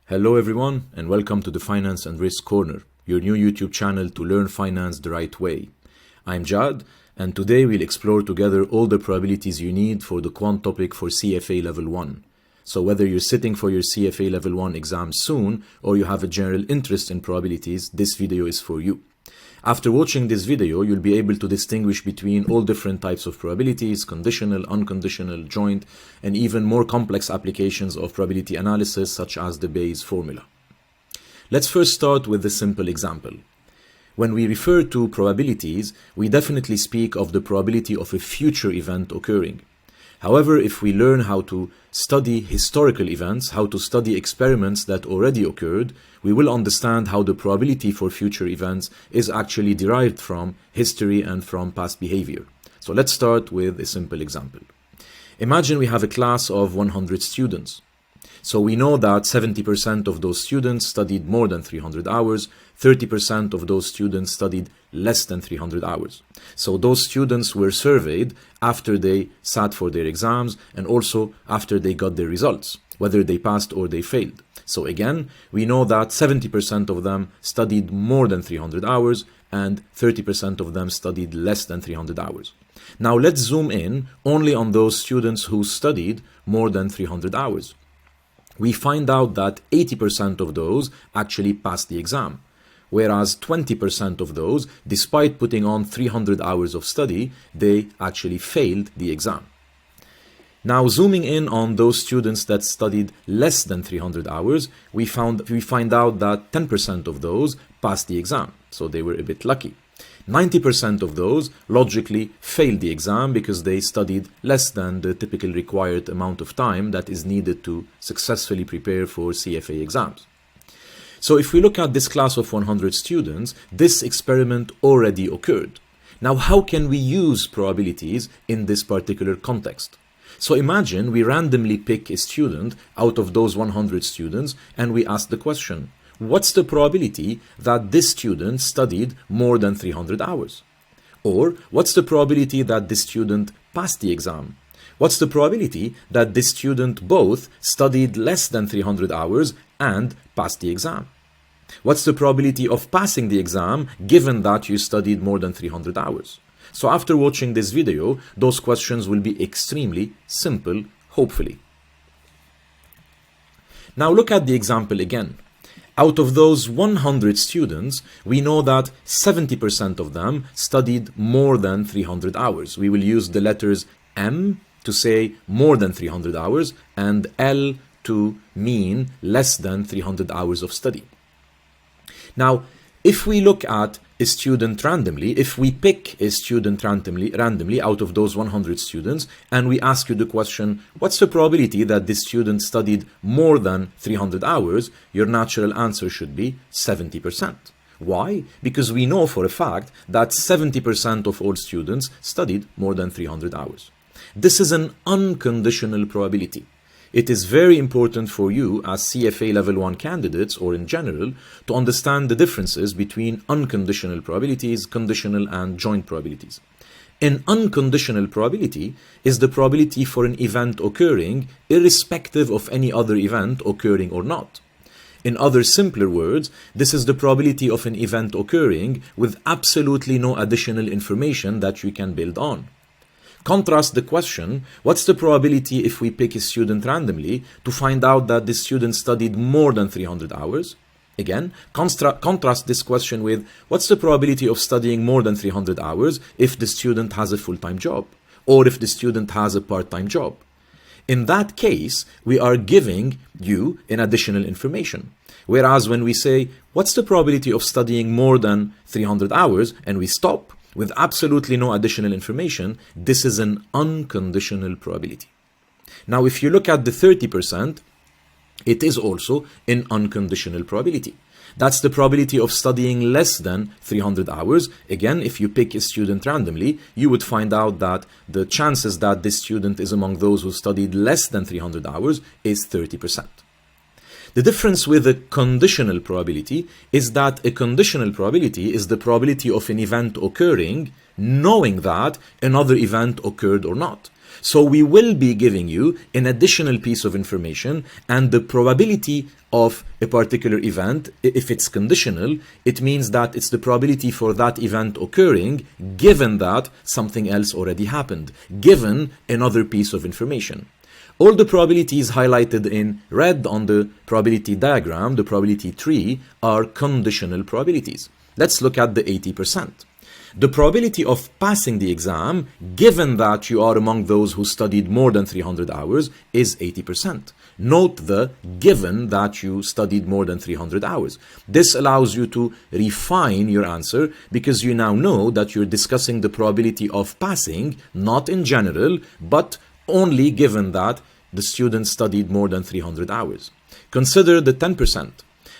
Hello everyone and welcome to the Finance and Risk Corner, your new YouTube channel to learn finance the right way. I'm Jad and today we'll explore together all the probabilities you need for the quant topic for CFA Level I. So whether you're sitting for your CFA Level I exam soon or you have a general interest in probabilities, this video is for you. After watching this video, you'll be able to distinguish between all different types of probabilities, conditional, unconditional, joint, and even more complex applications of probability analysis such as the Bayes formula. Let's first start with a simple example. When we refer to probabilities, we definitely speak of the probability of a future event occurring. However, if we learn how to study historical events, how to study experiments that already occurred, we will understand how the probability for future events is actually derived from history and from past behavior. So let's start with a simple example. Imagine we have a class of 100 students. So we know that 70% of those students studied more than 300 hours, 30% of those students studied less than 300 hours. So those students were surveyed after they sat for their exams and also after they got their results, whether they passed or they failed. So again, we know that 70% of them studied more than 300 hours and 30% of them studied less than 300 hours. Now let's zoom in only on those students who studied more than 300 hours. We find out that 80% of those actually passed the exam, whereas 20% of those, despite putting on 300 hours of study, they actually failed the exam. Now, zooming in on those students that studied less than 300 hours, we find out that 10% of those passed the exam, so they were a bit lucky. 90% of those logically failed the exam because they studied less than the typical required amount of time that is needed to successfully prepare for CFA exams. So if we look at this class of 100 students, this experiment already occurred. Now, how can we use probabilities in this particular context? So imagine we randomly pick a student out of those 100 students and we ask the question, what's the probability that this student studied more than 300 hours? Or what's the probability that this student passed the exam? What's the probability that this student both studied less than 300 hours and passed the exam? What's the probability of passing the exam given that you studied more than 300 hours? So after watching this video, those questions will be extremely simple, hopefully. Now look at the example again. Out of those 100 students, we know that 70% of them studied more than 300 hours. We will use the letters M to say more than 300 hours and L to mean less than 300 hours of study. Now, if we look at a student randomly, if we pick a student randomly out of those 100 students and we ask you the question, what's the probability that this student studied more than 300 hours? Your natural answer should be 70%. Why? Because we know for a fact that 70% of all students studied more than 300 hours. This is an unconditional probability. It is very important for you as CFA Level I candidates or in general to understand the differences between unconditional probabilities, conditional and joint probabilities. An unconditional probability is the probability for an event occurring irrespective of any other event occurring or not. In other simpler words, this is the probability of an event occurring with absolutely no additional information that you can build on. Contrast the question, what's the probability if we pick a student randomly to find out that this student studied more than 300 hours? Again, contrast this question with, what's the probability of studying more than 300 hours if the student has a full-time job or if the student has a part-time job? In that case, we are giving you an additional information. Whereas when we say, what's the probability of studying more than 300 hours and we stop, with absolutely no additional information, this is an unconditional probability. Now, if you look at the 30%, it is also an unconditional probability. That's the probability of studying less than 300 hours. Again, if you pick a student randomly, you would find out that the chances that this student is among those who studied less than 300 hours is 30%. The difference with a conditional probability is that a conditional probability is the probability of an event occurring knowing that another event occurred or not. So we will be giving you an additional piece of information, and the probability of a particular event, if it's conditional, it means that it's the probability for that event occurring given that something else already happened, given another piece of information. All the probabilities highlighted in red on the probability diagram, the probability tree, are conditional probabilities. Let's look at the 80%. The probability of passing the exam, given that you are among those who studied more than 300 hours, is 80%. Note the given that you studied more than 300 hours. This allows you to refine your answer because you now know that you're discussing the probability of passing, not in general, but only given that the student studied more than 300 hours. Consider the 10%.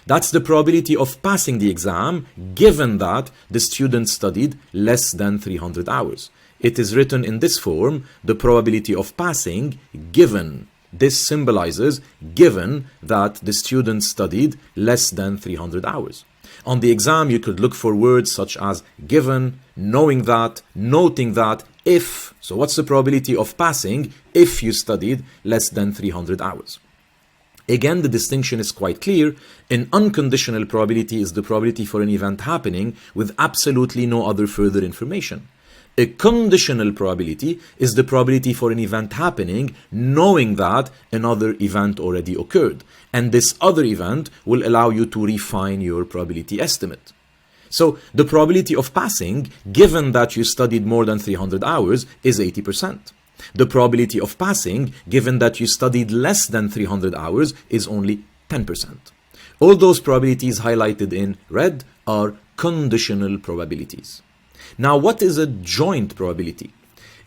That's the probability of passing the exam given that the student studied less than 300 hours. It is written in this form, the probability of passing given. This symbolizes given that the student studied less than 300 hours. On the exam, you could look for words such as given, knowing that, noting that, if. So what's the probability of passing if you studied less than 300 hours? Again, the distinction is quite clear. An unconditional probability is the probability for an event happening with absolutely no other further information. A conditional probability is the probability for an event happening knowing that another event already occurred. And this other event will allow you to refine your probability estimate. So the probability of passing, given that you studied more than 300 hours, is 80%. The probability of passing, given that you studied less than 300 hours, is only 10%. All those probabilities highlighted in red are conditional probabilities. Now, what is a joint probability?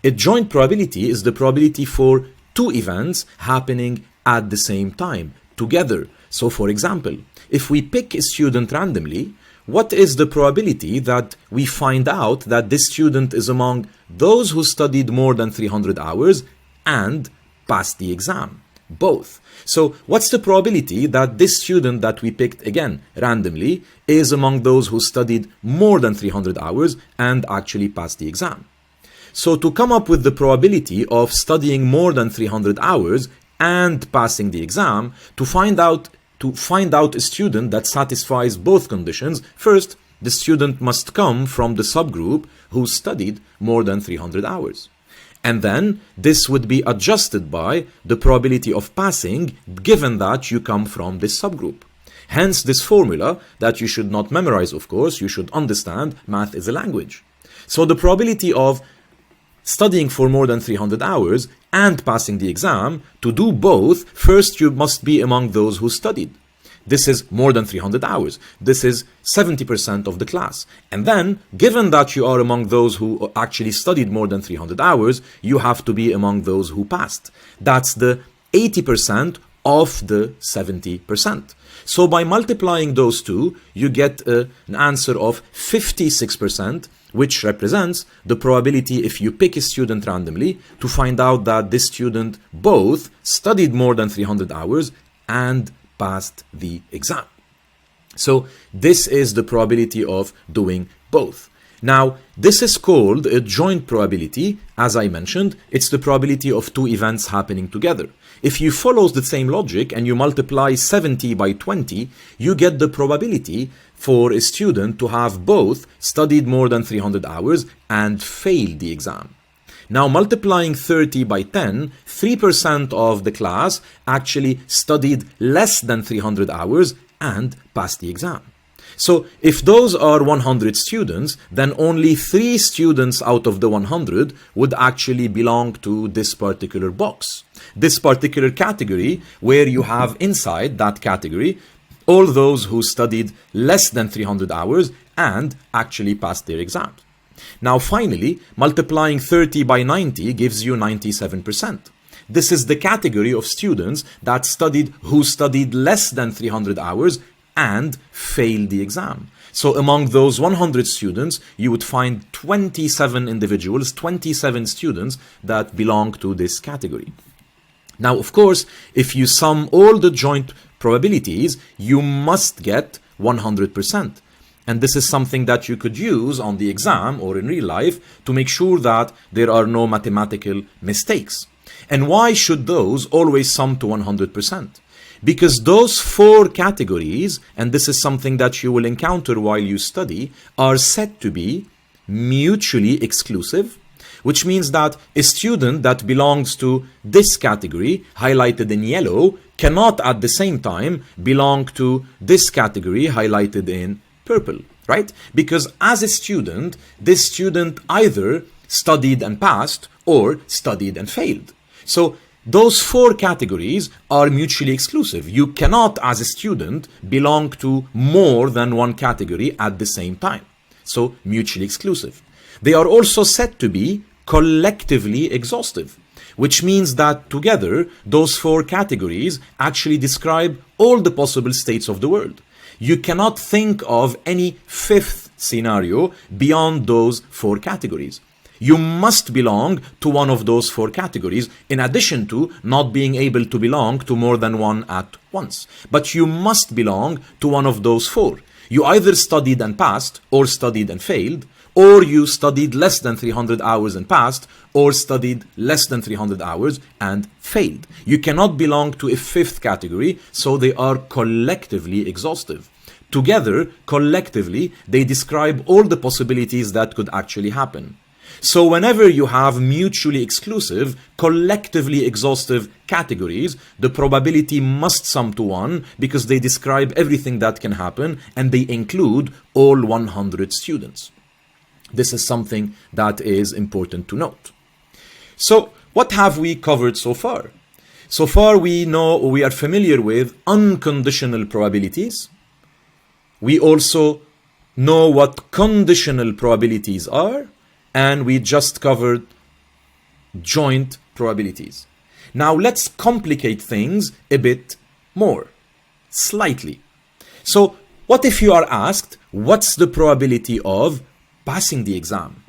A joint probability is the probability for two events happening at the same time, together. So, for example, if we pick a student randomly, what is the probability that we find out that this student is among those who studied more than 300 hours and passed the exam? Both. So what's the probability that this student that we picked, again, randomly, is among those who studied more than 300 hours and actually passed the exam? So to come up with the probability of studying more than 300 hours and passing the exam, to find out a student that satisfies both conditions, first, the student must come from the subgroup who studied more than 300 hours. And then this would be adjusted by the probability of passing given that you come from this subgroup. Hence this formula that you should not memorize, of course, you should understand. Math is a language. So the probability of studying for more than 300 hours and passing the exam, to do both, first you must be among those who studied. This is more than 300 hours. This is 70% of the class. And then, given that you are among those who actually studied more than 300 hours, you have to be among those who passed. That's the 80% of the 70%. So by multiplying those two, you get an answer of 56%, which represents the probability, if you pick a student randomly, to find out that this student both studied more than 300 hours and passed the exam. So this is the probability of doing both. Now, this is called a joint probability. As I mentioned, it's the probability of two events happening together. If you follow the same logic and you multiply 70 by 20, you get the probability for a student to have both studied more than 300 hours and failed the exam. Now, multiplying 30 by 10, 3% of the class actually studied less than 300 hours and passed the exam. So if those are 100 students, then only 3 students out of the 100 would actually belong to this particular box. This particular category, where you have inside that category all those who studied less than 300 hours and actually passed their exams. Now finally, multiplying 30 by 90 gives you 97%. This is the category of students that who studied less than 300 hours and failed the exam. So among those 100 students, you would find 27 individuals, 27 students that belong to this category. Now, of course, if you sum all the joint probabilities, you must get 100%. And this is something that you could use on the exam or in real life to make sure that there are no mathematical mistakes. And why should those always sum to 100%? Because those 4 categories, and this is something that you will encounter while you study, are said to be mutually exclusive, which means that a student that belongs to this category, highlighted in yellow, cannot at the same time belong to this category, highlighted in purple, right? Because as a student, this student either studied and passed or studied and failed. So those 4 categories are mutually exclusive. You cannot, as a student, belong to more than one category at the same time. So mutually exclusive. They are also said to be collectively exhaustive, which means that together those 4 categories actually describe all the possible states of the world. You cannot think of any 5th scenario beyond those 4 categories. You must belong to one of those 4 categories, in addition to not being able to belong to more than one at once. But you must belong to one of those 4. You either studied and passed, or studied and failed, or you studied less than 300 hours and passed, or studied less than 300 hours and failed. You cannot belong to a 5th category, so they are collectively exhaustive. Together, collectively, they describe all the possibilities that could actually happen. So whenever you have mutually exclusive, collectively exhaustive categories, the probability must sum to 1 because they describe everything that can happen and they include all 100 students. This is something that is important to note. So what have we covered so far? So far we are familiar with unconditional probabilities. We also know what conditional probabilities are. And we just covered joint probabilities. Now let's complicate things a bit more, slightly. So what if you are asked, what's the probability of passing the exam?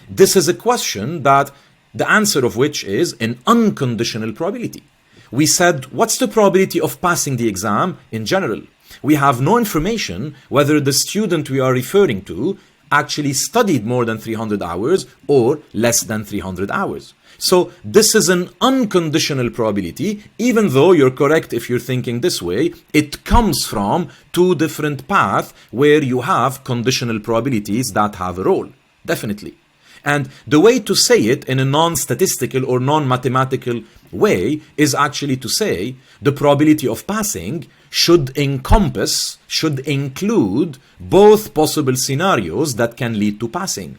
This is a question that the answer of which is an unconditional probability. We said, what's the probability of passing the exam in general? We have no information whether the student we are referring to actually studied more than 300 hours or less than 300 hours. So this is an unconditional probability, even though you're correct if you're thinking this way. It comes from 2 different paths where you have conditional probabilities that have a role, definitely. And the way to say it in a non-statistical or non-mathematical way is actually to say the probability of passing should include both possible scenarios that can lead to passing.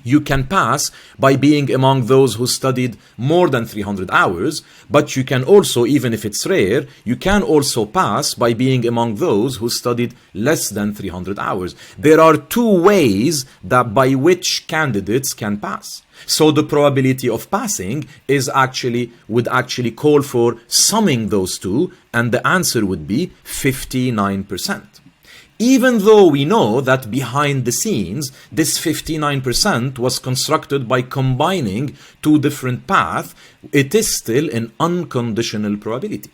You can pass by being among those who studied more than 300 hours, but you can also, even if it's rare, you can also pass by being among those who studied less than 300 hours. There are 2 ways that by which candidates can pass. So the probability of passing would actually call for summing those 2, and the answer would be 59%. Even though we know that behind the scenes, this 59% was constructed by combining 2 different paths, it is still an unconditional probability.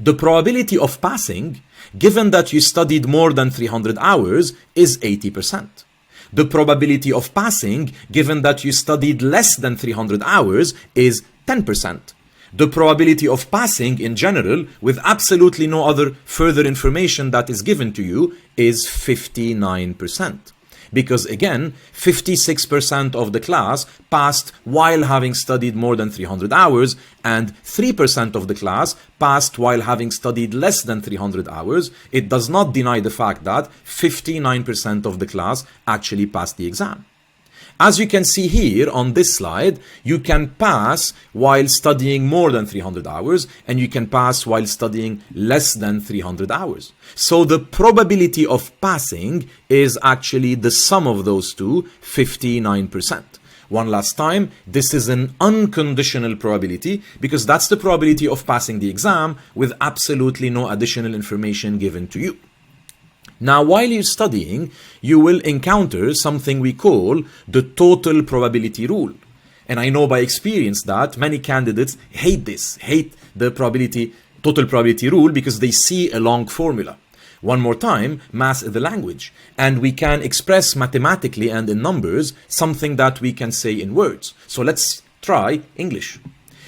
The probability of passing, given that you studied more than 300 hours, is 80%. The probability of passing, given that you studied less than 300 hours, is 10%. The probability of passing in general, with absolutely no other further information that is given to you, is 59%. Because again, 56% of the class passed while having studied more than 300 hours, and 3% of the class passed while having studied less than 300 hours. It does not deny the fact that 59% of the class actually passed the exam. As you can see here on this slide, you can pass while studying more than 300 hours, and you can pass while studying less than 300 hours. So the probability of passing is actually the sum of those 2, 59%. One last time, this is an unconditional probability because that's the probability of passing the exam with absolutely no additional information given to you. Now, while you're studying, you will encounter something we call the total probability rule. And I know by experience that many candidates hate the total probability rule because they see a long formula. One more time, math is the language, and we can express mathematically and in numbers something that we can say in words. So let's try English.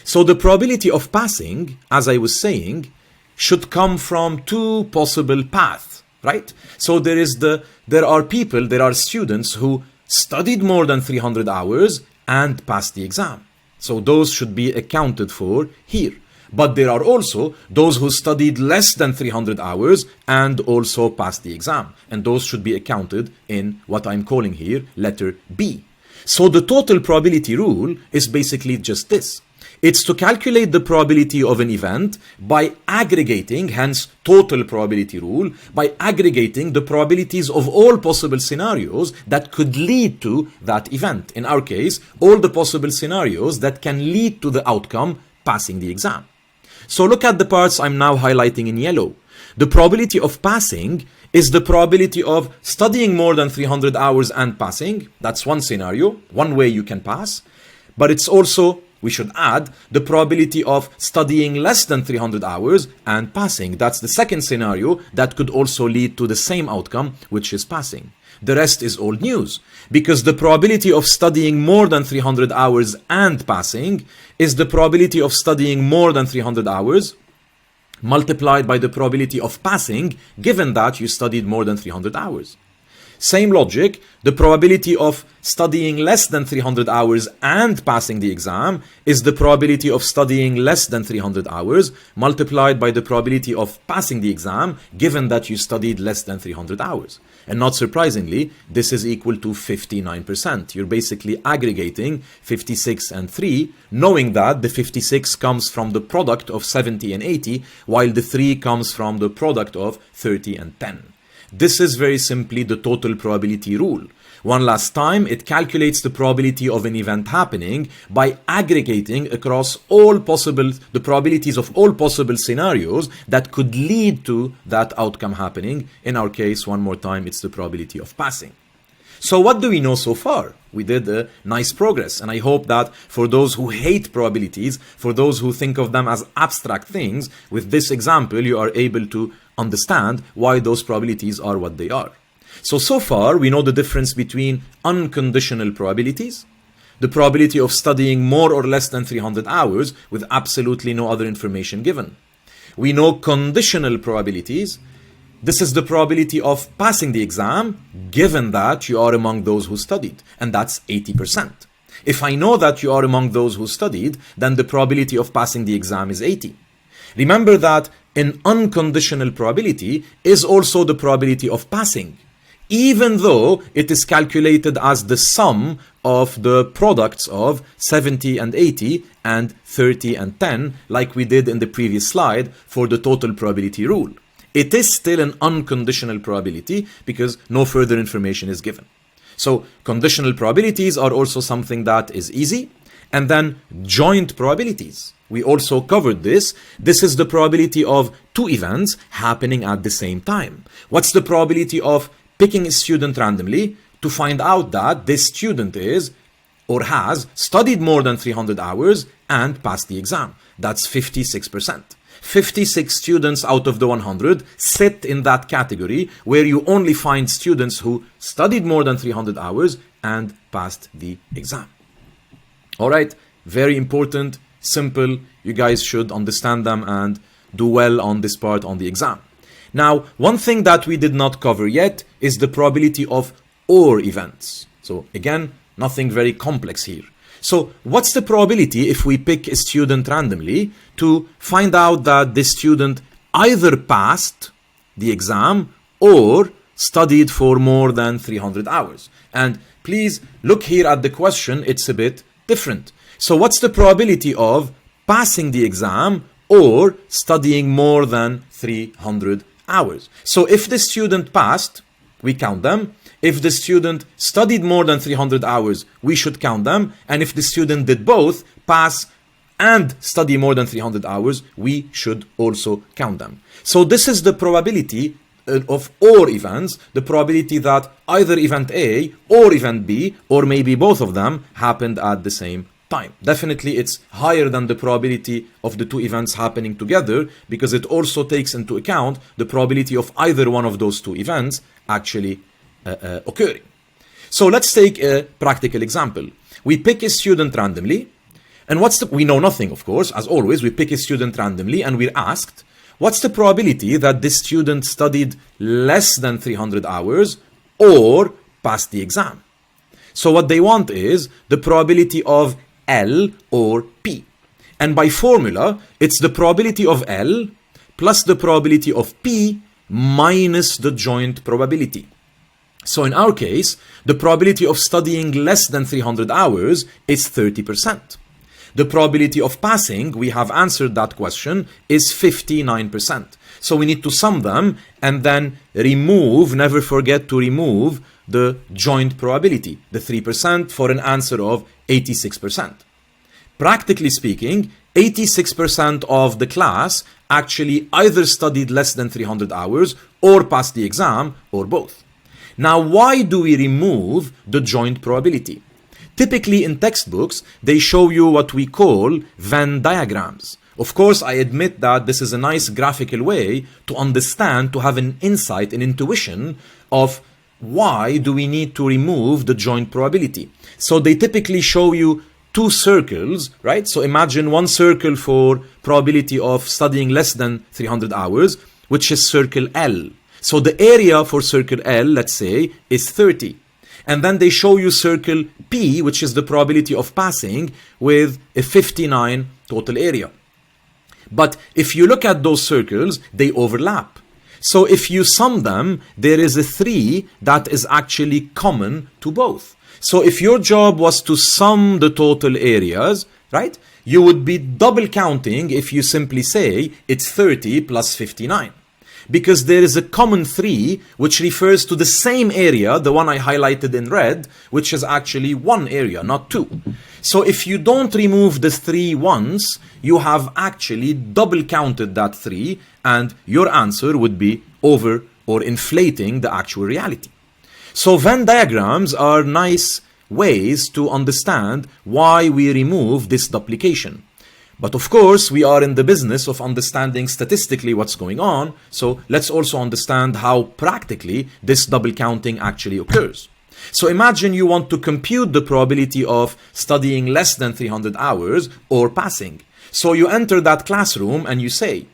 So the probability of passing, as I was saying, should come from two possible paths, right? So there are students who studied more than 300 hours and passed the exam. So those should be accounted for here. But there are also those who studied less than 300 hours and also passed the exam. And those should be accounted in what I'm calling here letter B. So the total probability rule is basically just this. It's to calculate the probability of an event by aggregating, hence total probability rule, by aggregating the probabilities of all possible scenarios that could lead to that event. In our case, all the possible scenarios that can lead to the outcome passing the exam. So look at the parts I'm now highlighting in yellow. The probability of passing is the probability of studying more than 300 hours and passing. That's one scenario, one way you can pass. But it's also, we should add, the probability of studying less than 300 hours and passing. That's the second scenario that could also lead to the same outcome, which is passing. The rest is old news, because the probability of studying more than 300 hours and passing is the probability of studying more than 300 hours multiplied by the probability of passing, given that you studied more than 300 hours. Same logic, the probability of studying less than 300 hours and passing the exam is the probability of studying less than 300 hours multiplied by the probability of passing the exam, given that you studied less than 300 hours. And not surprisingly, this is equal to 59%. You're basically aggregating 56 and 3, knowing that the 56 comes from the product of 70 and 80, while the 3 comes from the product of 30 and 10. This is very simply the total probability rule. One last time, it calculates the probability of an event happening by aggregating across the probabilities of all possible scenarios that could lead to that outcome happening. In our case, one more time, it's the probability of passing. So what do we know so far? We did a nice progress, and I hope that for those who hate probabilities, for those who think of them as abstract things, with this example you are able to understand why those probabilities are what they are. So far we know the difference between unconditional probabilities, the probability of studying more or less than 300 hours with absolutely no other information given. We know conditional probabilities. This is the probability of passing the exam, given that you are among those who studied, and that's 80%. If I know that you are among those who studied, then the probability of passing the exam is 80. Remember that an unconditional probability is also the probability of passing, even though it is calculated as the sum of the products of 70 and 80 and 30 and 10, like we did in the previous slide for the total probability rule. It is still an unconditional probability because no further information is given. So conditional probabilities are also something that is easy. And then joint probabilities. We also covered this. This is the probability of two events happening at the same time. What's the probability of picking a student randomly to find out that this student is or has studied more than 300 hours and passed the exam? That's 56%. 56 students out of the 100 sit in that category where you only find students who studied more than 300 hours and passed the exam. All right, very important, simple. You guys should understand them and do well on this part on the exam. Now, one thing that we did not cover yet is the probability of OR events. So again, nothing very complex here. So what's the probability if we pick a student randomly to find out that this student either passed the exam or studied for more than 300 hours? And please look here at the question, it's a bit different. So what's the probability of passing the exam or studying more than 300 hours? So if the student passed, we count them. If the student studied more than 300 hours, we should count them. And if the student did both, pass and study more than 300 hours, we should also count them. So this is the probability of OR events, the probability that either event A or event B, or maybe both of them, happened at the same time. Definitely it's higher than the probability of the two events happening together, because it also takes into account the probability of either one of those two events actually occurring. So let's take a practical example. We pick a student randomly, and we know nothing, of course, as always. We pick a student randomly and we're asked, what's the probability that this student studied less than 300 hours or passed the exam? So what they want is the probability of L or P. And by formula, it's the probability of L plus the probability of P minus the joint probability. So in our case, the probability of studying less than 300 hours is 30%. The probability of passing, we have answered that question, is 59%. So we need to sum them and then remove, never forget to remove the joint probability, the 3%, for an answer of 86%. Practically speaking, 86% of the class actually either studied less than 300 hours or passed the exam, or both. Now, why do we remove the joint probability? Typically in textbooks, they show you what we call Venn diagrams. Of course, I admit that this is a nice graphical way to understand, to have an insight, an intuition of why do we need to remove the joint probability. So they typically show you two circles, right? So imagine one circle for probability of studying less than 300 hours, which is circle L. So the area for circle L, let's say, is 30. And then they show you circle P, which is the probability of passing, with a 59 total area. But if you look at those circles, they overlap. So if you sum them, there is a 3 that is actually common to both. So if your job was to sum the total areas, right, you would be double counting if you simply say it's 30 plus 59. Because there is a common 3 which refers to the same area, the one I highlighted in red, which is actually one area, not two. So if you don't remove the 3 once, you have actually double counted that 3, and your answer would be over or inflating the actual reality. So Venn diagrams are nice ways to understand why we remove this duplication. But of course, we are in the business of understanding statistically what's going on, so let's also understand how practically this double counting actually occurs. So imagine you want to compute the probability of studying less than 300 hours or passing. So you enter that classroom and you say,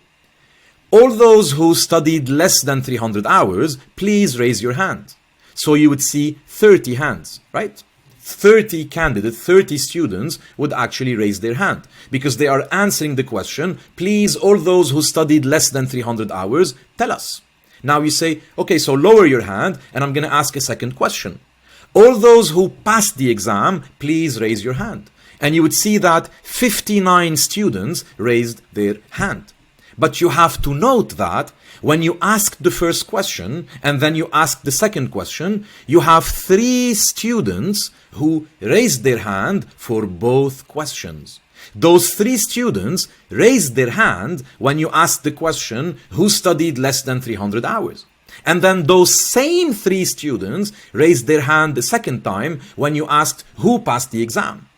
all those who studied less than 300 hours, please raise your hand. So you would see 30 hands, right? 30 candidates, 30 students would actually raise their hand because they are answering the question, please, all those who studied less than 300 hours, tell us. Now you say, okay, so lower your hand and I'm going to ask a second question. All those who passed the exam, please raise your hand. And you would see that 59 students raised their hand. But you have to note that when you ask the first question and then you ask the second question, you have 3 students who raised their hand for both questions. Those 3 students raised their hand when you asked the question, who studied less than 300 hours? And then those same 3 students raised their hand the second time when you asked, who passed the exam?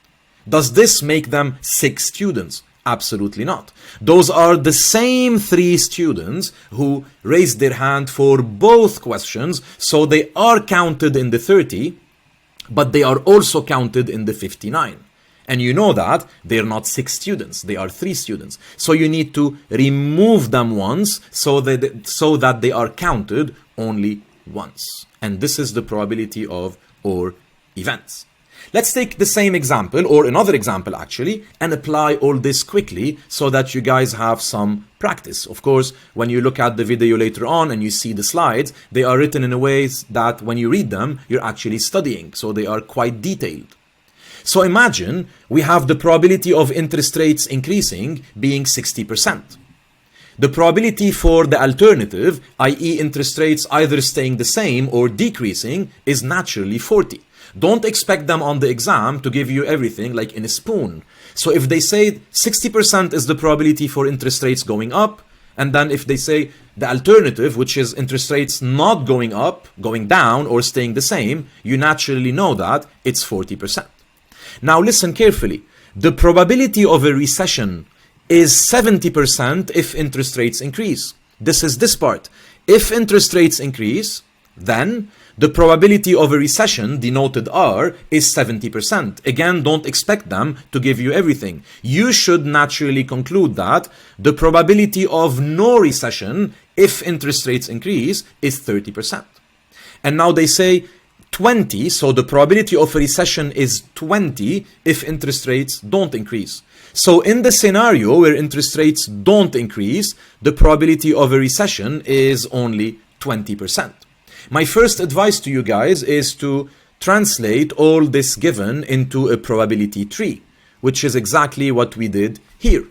Does this make them 6 students? Absolutely not. Those are the same 3 students who raised their hand for both questions, so they are counted in the 30, but they are also counted in the 59. And you know that they're not 6 students, they are 3 students. So you need to remove them once so that they are counted only once. And this is the probability of OR events. Let's take the same example, or another example actually, and apply all this quickly so that you guys have some practice. Of course, when you look at the video later on and you see the slides, they are written in a way that when you read them, you're actually studying. So they are quite detailed. So imagine we have the probability of interest rates increasing being 60%. The probability for the alternative, i.e. interest rates either staying the same or decreasing, is naturally 40. Don't expect them on the exam to give you everything like in a spoon. So if they say 60% is the probability for interest rates going up, and then if they say the alternative, which is interest rates not going up, going down, or staying the same, you naturally know that it's 40%. Now listen carefully. The probability of a recession is 70% if interest rates increase. This is this part. If interest rates increase, then the probability of a recession, denoted R, is 70%. Again, don't expect them to give you everything. You should naturally conclude that the probability of no recession, if interest rates increase, is 30%. And now they say 20, so the probability of a recession is 20 if interest rates don't increase. So in the scenario where interest rates don't increase, the probability of a recession is only 20%. My first advice to you guys is to translate all this given into a probability tree, which is exactly what we did here.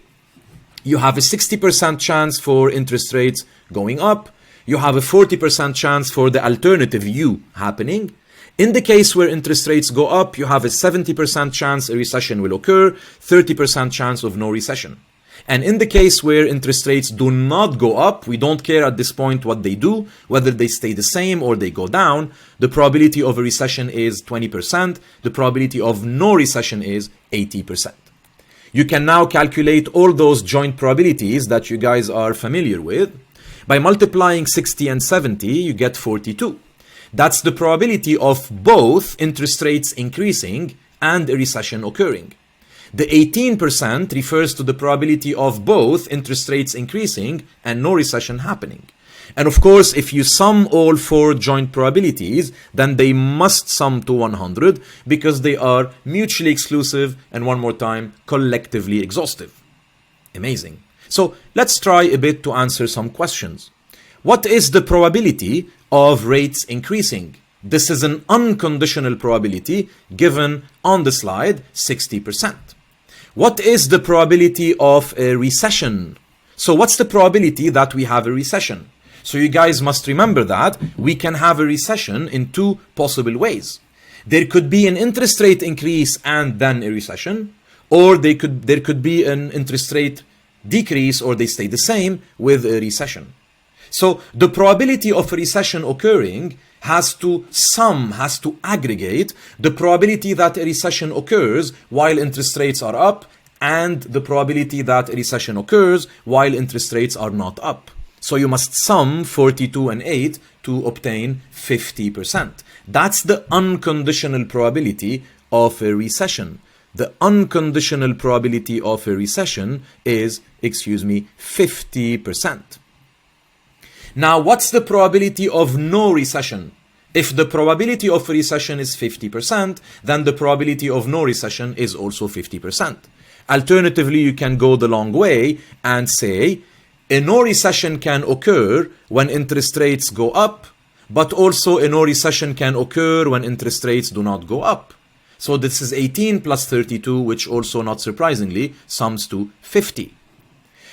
You have a 60% chance for interest rates going up. You have a 40% chance for the alternative U happening. In the case where interest rates go up, you have a 70% chance a recession will occur, 30% chance of no recession. And in the case where interest rates do not go up, we don't care at this point what they do, whether they stay the same or they go down, the probability of a recession is 20%, the probability of no recession is 80%. You can now calculate all those joint probabilities that you guys are familiar with. By multiplying 60 and 70, you get 42. That's the probability of both interest rates increasing and a recession occurring. The 18% refers to the probability of both interest rates increasing and no recession happening. And of course, if you sum all four joint probabilities, then they must sum to 100 because they are mutually exclusive and, one more time, collectively exhaustive. Amazing. So let's try a bit to answer some questions. What is the probability of rates increasing? This is an unconditional probability given on the slide, 60%. What is the probability of a recession? So what's the probability that we have a recession? So you guys must remember that we can have a recession in two possible ways. There could be an interest rate increase and then a recession, or there could be an interest rate decrease or they stay the same with a recession. So the probability of a recession occurring has to aggregate the probability that a recession occurs while interest rates are up and the probability that a recession occurs while interest rates are not up. So you must sum 42 and 8 to obtain 50%. That's the unconditional probability of a recession. The unconditional probability of a recession is, 50%. Now, what's the probability of no recession? If the probability of a recession is 50%, then the probability of no recession is also 50%. Alternatively, you can go the long way and say a no recession can occur when interest rates go up, but also a no recession can occur when interest rates do not go up. So this is 18 plus 32, which also, not surprisingly, sums to 50.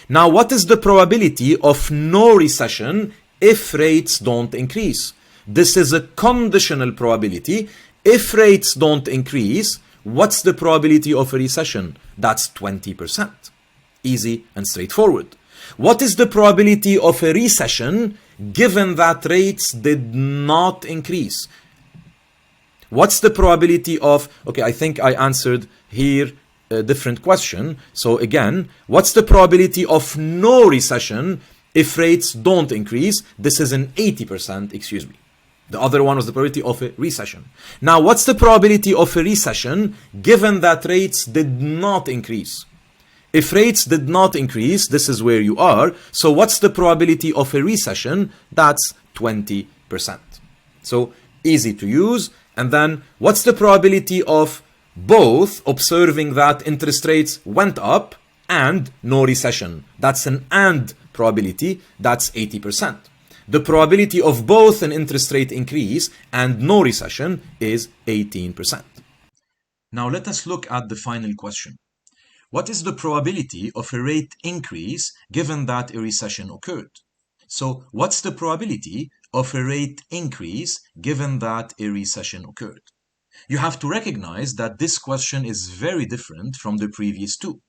Now, what is the probability of no recession if rates don't increase? This is a conditional probability. If rates don't increase, what's the probability of a recession? That's 20%. Easy and straightforward. What is the probability of a recession given that rates did not increase? What's the probability of, okay, I think I answered here a different question. So again, what's the probability of no recession if rates don't increase? This is an 80%, The other one was the probability of a recession. Now, what's the probability of a recession given that rates did not increase? If rates did not increase, this is where you are. So what's the probability of a recession? That's 20%. So easy to use. And then what's the probability of both observing that interest rates went up and no recession? That's an and probability. That's 80%. The probability of both an interest rate increase and no recession is 18%. Now let us look at the final question. What is the probability of a rate increase given that a recession occurred? So what's the probability of a rate increase given that a recession occurred? You have to recognize that this question is very different from the previous two.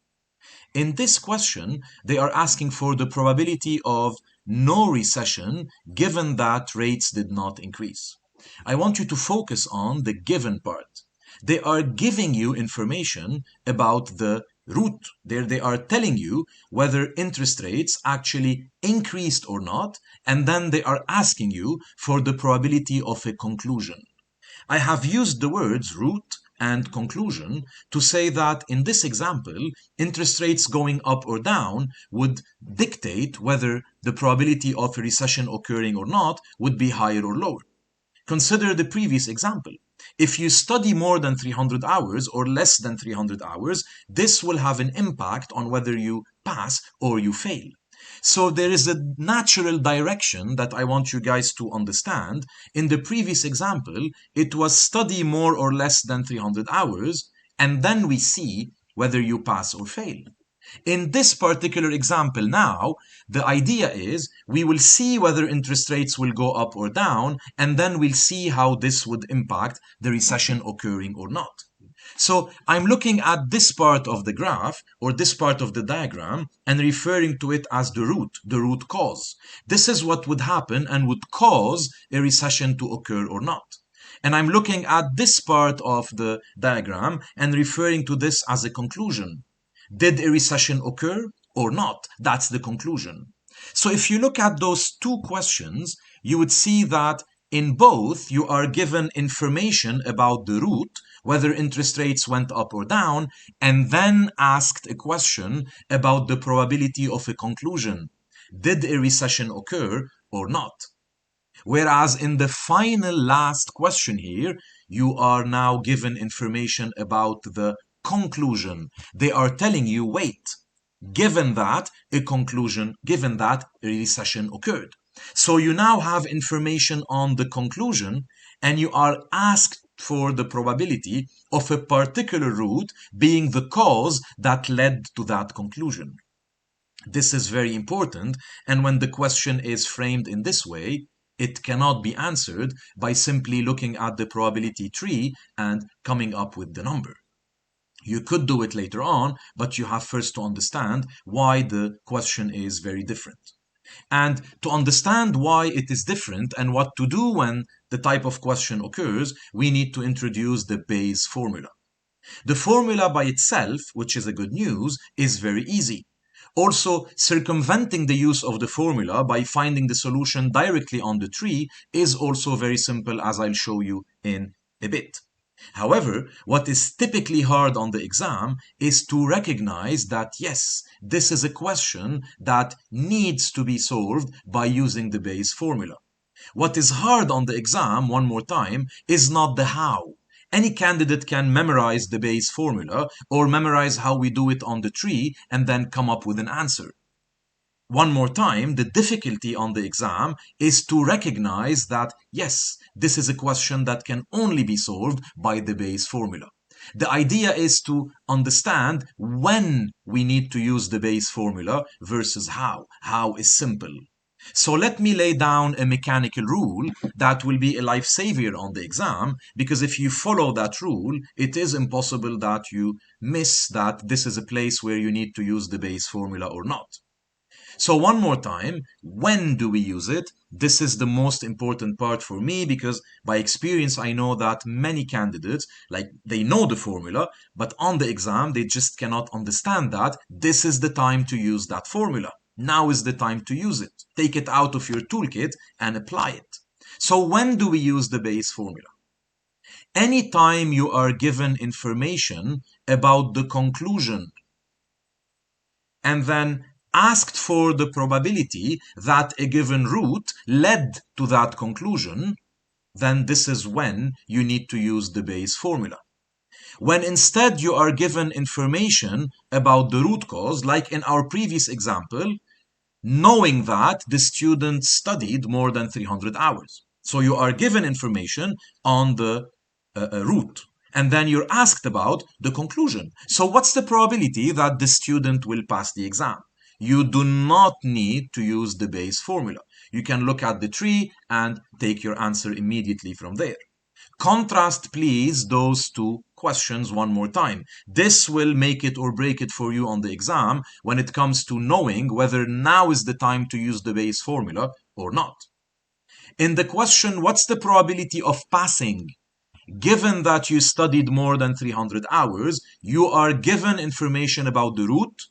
In this question, they are asking for the probability of no recession given that rates did not increase. I want you to focus on the given part. They are giving you information about the root. They are telling you whether interest rates actually increased or not, and then they are asking you for the probability of a conclusion. I have used the words root and conclusion to say that in this example, interest rates going up or down would dictate whether the probability of a recession occurring or not would be higher or lower. Consider the previous example. If you study more than 300 hours or less than 300 hours, this will have an impact on whether you pass or you fail. So there is a natural direction that I want you guys to understand. In the previous example, it was study more or less than 300 hours, and then we see whether you pass or fail. In this particular example now, the idea is we will see whether interest rates will go up or down, and then we'll see how this would impact the recession occurring or not. So I'm looking at this part of the graph or this part of the diagram and referring to it as the root cause. This is what would happen and would cause a recession to occur or not. And I'm looking at this part of the diagram and referring to this as a conclusion. Did a recession occur or not? That's the conclusion. So if you look at those two questions, you would see that in both you are given information about the root, whether interest rates went up or down, and then asked a question about the probability of a conclusion. Did a recession occur or not? Whereas in the final last question here, you are now given information about the conclusion. They are telling you, wait, given that a recession occurred. So you now have information on the conclusion, and you are asked for the probability of a particular root being the cause that led to that conclusion. This is very important, and when the question is framed in this way, it cannot be answered by simply looking at the probability tree and coming up with the number. You could do it later on, but you have first to understand why the question is very different. And to understand why it is different and what to do when the type of question occurs, we need to introduce the Bayes formula. The formula by itself, which is a good news, is very easy. Also, circumventing the use of the formula by finding the solution directly on the tree is also very simple, as I'll show you in a bit. However, what is typically hard on the exam is to recognize that yes, this is a question that needs to be solved by using the Bayes formula. What is hard on the exam, one more time, is not the how. Any candidate can memorize the Bayes formula or memorize how we do it on the tree and then come up with an answer. One more time, the difficulty on the exam is to recognize that, yes, this is a question that can only be solved by the Bayes formula. The idea is to understand when we need to use the Bayes formula versus how. How is simple. So let me lay down a mechanical rule that will be a lifesaver on the exam, because if you follow that rule, it is impossible that you miss that this is a place where you need to use the Bayes formula or not. So one more time, when do we use it? This is the most important part for me, because by experience I know that many candidates, they know the formula, but on the exam they just cannot understand that this is the time to use that formula. Now is the time to use it. Take it out of your toolkit and apply it. So when do we use the Bayes formula? Anytime you are given information about the conclusion and then asked for the probability that a given root led to that conclusion, then this is when you need to use the Bayes formula. When instead you are given information about the root cause, like in our previous example, knowing that the student studied more than 300 hours. So you are given information on the root, and then you're asked about the conclusion. So what's the probability that the student will pass the exam? You do not need to use the Bayes formula. You can look at the tree and take your answer immediately from there. Contrast, please, those two questions one more time. This will make it or break it for you on the exam when it comes to knowing whether now is the time to use the Bayes formula or not. In the question, what's the probability of passing? given that you studied more than 300 hours, you are given information about the route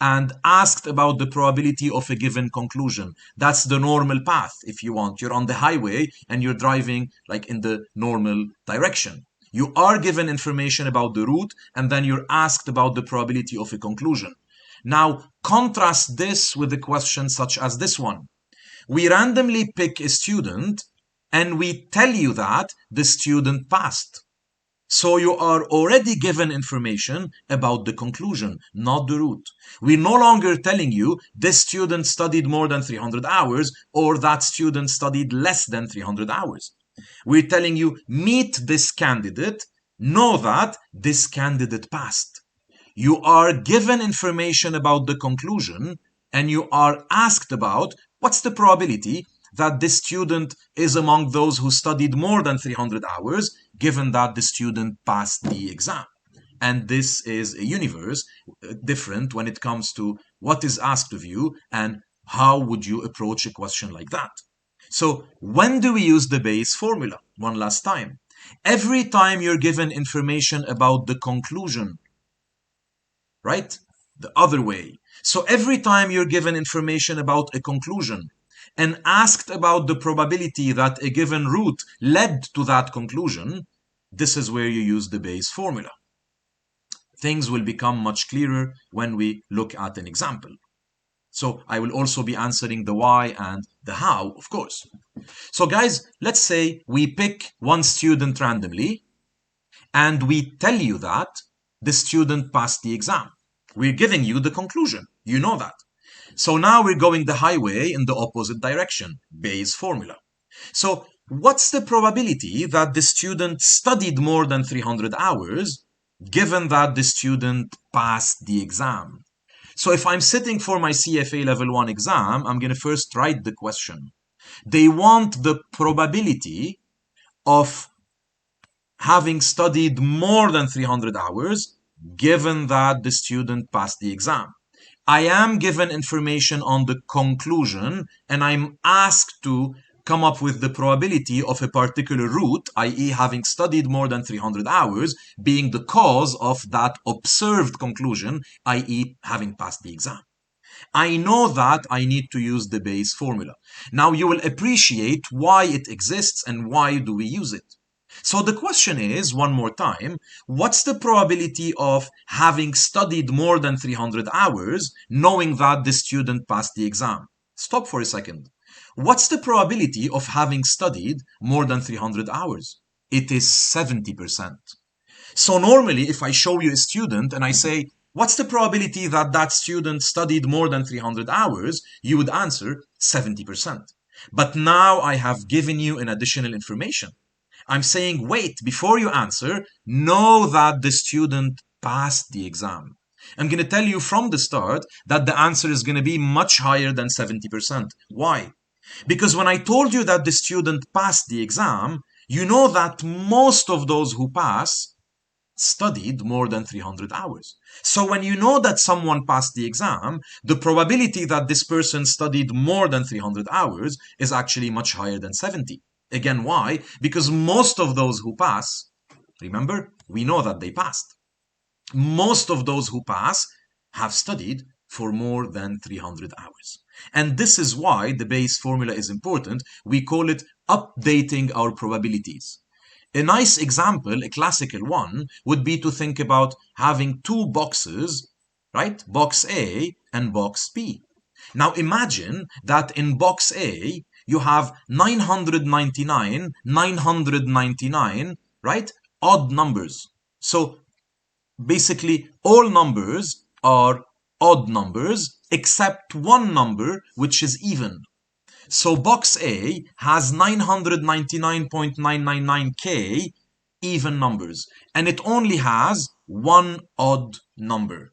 and asked about the probability of a given conclusion. That's the normal path. If you want, you're on the highway and you're driving like in the normal direction. You are given information about the route and then you're asked about the probability of a conclusion. Now, contrast this with a question such as this one. We randomly pick a student and we tell you that the student passed. So you are already given information about the conclusion, not the route. We're no longer telling you this student studied more than 300 hours or that student studied less than 300 hours. We're telling you, meet this candidate, know that this candidate passed. You are given information about the conclusion and you are asked about what's the probability that this student is among those who studied more than 300 hours, given that the student passed the exam. And this is a universe different when it comes to what is asked of you and how would you approach a question like that. So when do we use the Bayes formula? One last time. Every time you're given information about the conclusion, right? The other way. So every time you're given information about a conclusion and asked about the probability that a given route led to that conclusion, this is where you use the Bayes formula. Things will become much clearer when we look at an example. So I will also be answering the why and the how, of course. So guys, let's say we pick one student randomly and we tell you that the student passed the exam. We're giving you the conclusion. You know that. So now we're going the highway in the opposite direction, Bayes formula. So what's the probability that the student studied more than 300 hours, given that the student passed the exam? So if I'm sitting for my CFA Level I exam, I'm going to first write the question. They want the probability of having studied more than 300 hours, given that the student passed the exam. I am given information on the conclusion and I'm asked to come up with the probability of a particular route, i.e. having studied more than 300 hours, being the cause of that observed conclusion, i.e. having passed the exam. I know that I need to use the Bayes formula. Now you will appreciate why it exists and why do we use it. So the question is, one more time, what's the probability of having studied more than 300 hours, knowing that the student passed the exam? Stop for a second. What's the probability of having studied more than 300 hours? It is 70%. So normally, if I show you a student and I say, what's the probability that that student studied more than 300 hours? You would answer 70%. But now I have given you an additional information. I'm saying, wait, before you answer, know that the student passed the exam. I'm going to tell you from the start that the answer is going to be much higher than 70%. Why? Because when I told you that the student passed the exam, you know that most of those who pass studied more than 300 hours. So when you know that someone passed the exam, the probability that this person studied more than 300 hours is actually much higher than 70. Again, why? Because most of those who pass, remember, we know that they passed. Most of those who pass have studied for more than 300 hours. And this is why the Bayes formula is important. We call it updating our probabilities. A nice example, a classical one, would be to think about having two boxes, right? Box A and box B. Now imagine that in box A, you have 999, 999, right? Odd numbers. So basically all numbers are odd numbers except one number which is even. So box A has 999.999k even numbers and it only has one odd number.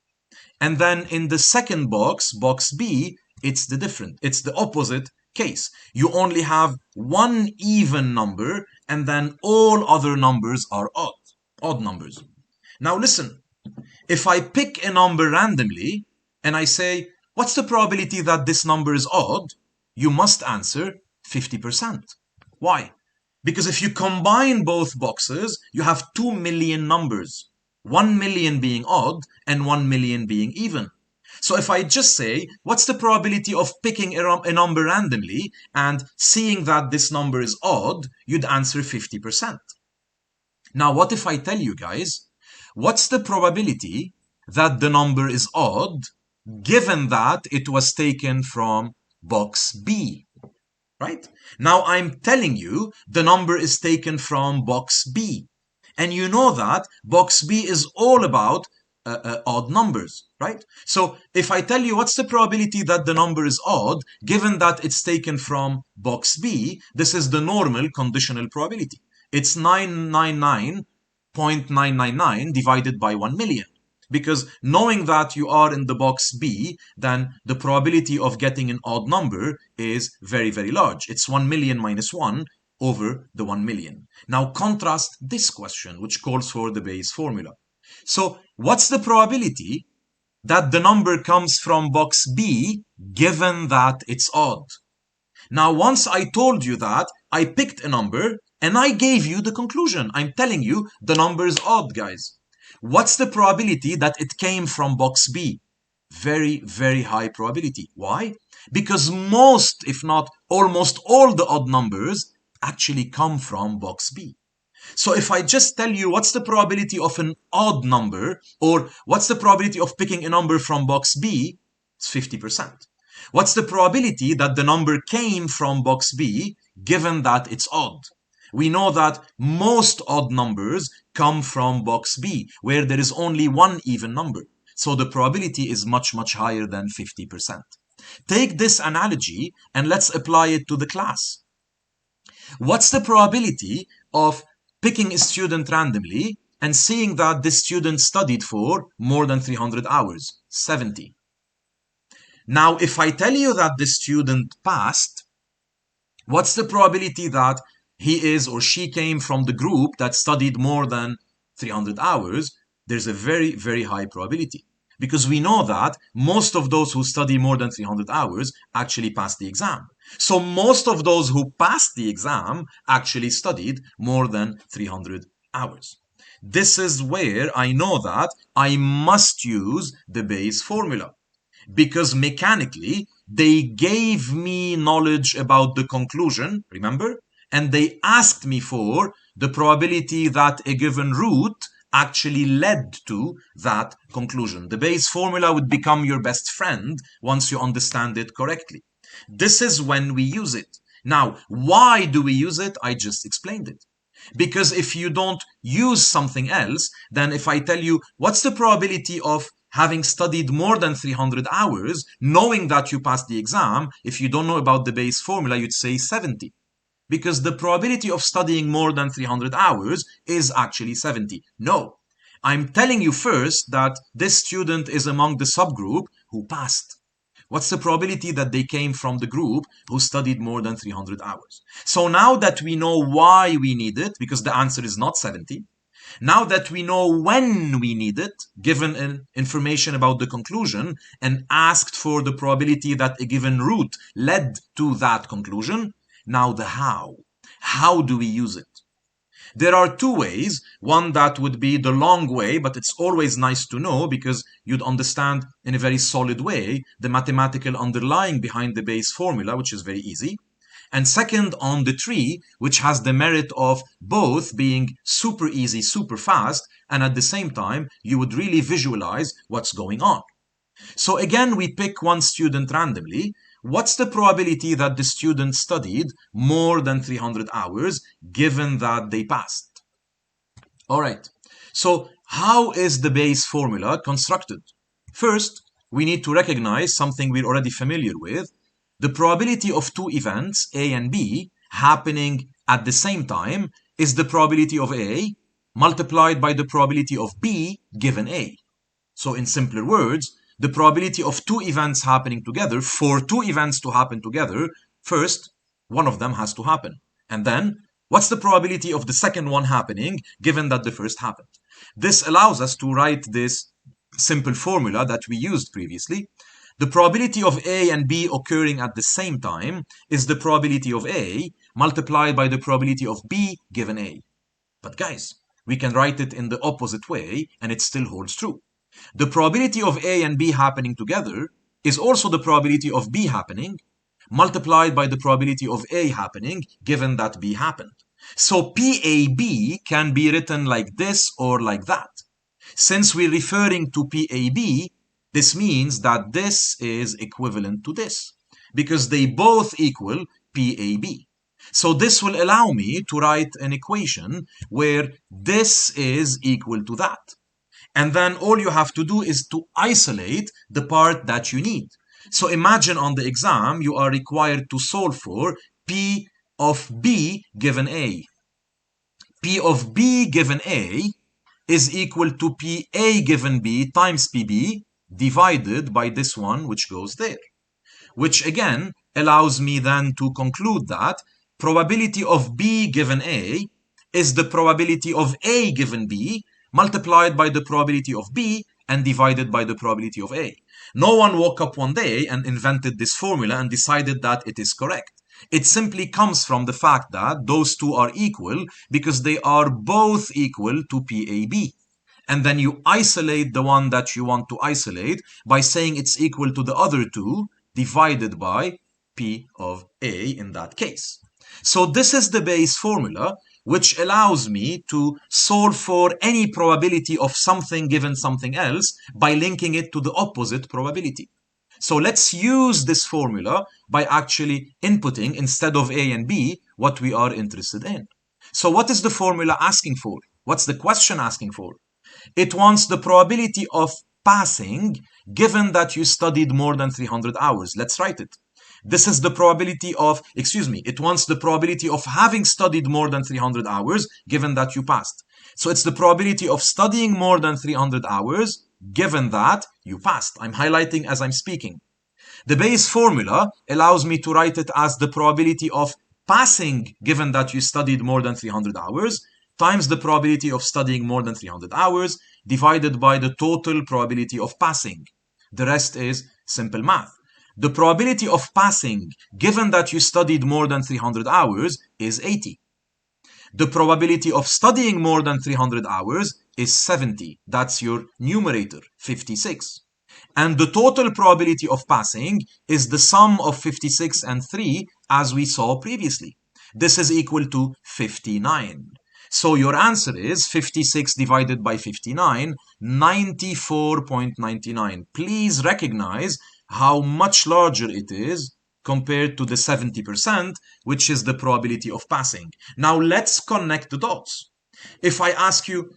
And then in the second box, box B, it's the opposite case. You only have one even number and then all other numbers are odd numbers. Now listen, if I pick a number randomly and I say, what's the probability that this number is odd? You must answer 50%. Why? Because if you combine both boxes, you have 2 million numbers. 1 million being odd and 1 million being even. So if I just say, what's the probability of picking a number randomly and seeing that this number is odd, you'd answer 50%. Now, what if I tell you guys, what's the probability that the number is odd given that it was taken from box B? Right? Now I'm telling you the number is taken from box B. And you know that box B is all about odd numbers, right? So if I tell you what's the probability that the number is odd, given that it's taken from box B, this is the normal conditional probability. It's 999.999 divided by 1 million. Because knowing that you are in the box B, then the probability of getting an odd number is very, very large. It's 1 million minus 1 over the 1 million. Now contrast this question, which calls for the Bayes formula. So what's the probability that the number comes from box B given that it's odd? Now, once I told you that, I picked a number and I gave you the conclusion. I'm telling you the number is odd, guys. What's the probability that it came from box B? Very, very high probability. Why? Because most, if not almost all the odd numbers actually come from box B. So if I just tell you what's the probability of an odd number, or what's the probability of picking a number from box B, it's 50%. What's the probability that the number came from box B, given that it's odd? We know that most odd numbers come from box B, where there is only one even number. So the probability is much, much higher than 50%. Take this analogy and let's apply it to the class. What's the probability of picking a student randomly and seeing that this student studied for more than 300 hours? 70. Now, if I tell you that this student passed, what's the probability that he is or she came from the group that studied more than 300 hours? There's a very, very high probability. Because we know that most of those who study more than 300 hours actually pass the exam. So most of those who passed the exam actually studied more than 300 hours. This is where I know that I must use the Bayes formula. Because mechanically, they gave me knowledge about the conclusion, remember? And they asked me for the probability that a given route actually led to that conclusion. The Bayes formula would become your best friend once you understand it correctly. This is when we use it. Now, why do we use it? I just explained it. Because if you don't use something else, then if I tell you, what's the probability of having studied more than 300 hours, knowing that you passed the exam, if you don't know about the Bayes formula, you'd say 70. Because the probability of studying more than 300 hours is actually 70. No, I'm telling you first that this student is among the subgroup who passed. What's the probability that they came from the group who studied more than 300 hours? So now that we know why we need it, because the answer is not 70, now that we know when we need it, given information about the conclusion, and asked for the probability that a given route led to that conclusion, now the how. How do we use it? There are two ways. One that would be the long way, but it's always nice to know because you'd understand in a very solid way the mathematical underlying behind the Bayes formula, which is very easy. And second, on the tree, which has the merit of both being super easy, super fast, and at the same time, you would really visualize what's going on. So again, we pick one student randomly. What's the probability that the student studied more than 300 hours, given that they passed? All right. So how is the Bayes formula constructed? First, we need to recognize something we're already familiar with. The probability of two events, A and B, happening at the same time is the probability of A multiplied by the probability of B given A. So in simpler words, the probability of two events happening together, for two events to happen together, first, one of them has to happen. And then, what's the probability of the second one happening, given that the first happened? This allows us to write this simple formula that we used previously. The probability of A and B occurring at the same time is the probability of A multiplied by the probability of B given A. But guys, we can write it in the opposite way and it still holds true. The probability of A and B happening together is also the probability of B happening multiplied by the probability of A happening given that B happened. So PAB can be written like this or like that. Since we're referring to PAB, this means that this is equivalent to this because they both equal PAB. So this will allow me to write an equation where this is equal to that. And then all you have to do is to isolate the part that you need. So imagine on the exam, you are required to solve for P of B given A. P of B given A is equal to PA given B times PB divided by this one which goes there. Which again allows me then to conclude that probability of B given A is the probability of A given B multiplied by the probability of B and divided by the probability of A. No one woke up one day and invented this formula and decided that it is correct. It simply comes from the fact that those two are equal because they are both equal to PAB. And then you isolate the one that you want to isolate by saying it's equal to the other two divided by P of A in that case. So this is the Bayes formula which allows me to solve for any probability of something given something else by linking it to the opposite probability. So let's use this formula by actually inputting instead of A and B what we are interested in. So what is the formula asking for? What's the question asking for? It wants the probability of passing given that you studied more than 300 hours. Let's write it. This is the probability of, it wants the probability of having studied more than 300 hours given that you passed. So it's the probability of studying more than 300 hours given that you passed. I'm highlighting as I'm speaking. The Bayes formula allows me to write it as the probability of passing given that you studied more than 300 hours times the probability of studying more than 300 hours divided by the total probability of passing. The rest is simple math. The probability of passing given that you studied more than 300 hours is 80. The probability of studying more than 300 hours is 70. That's your numerator, 56. And the total probability of passing is the sum of 56 and 3 as we saw previously. This is equal to 59. So your answer is 56 divided by 59, 94.99. Please recognize how much larger it is compared to the 70%, which is the probability of passing. Now let's connect the dots. If I ask you,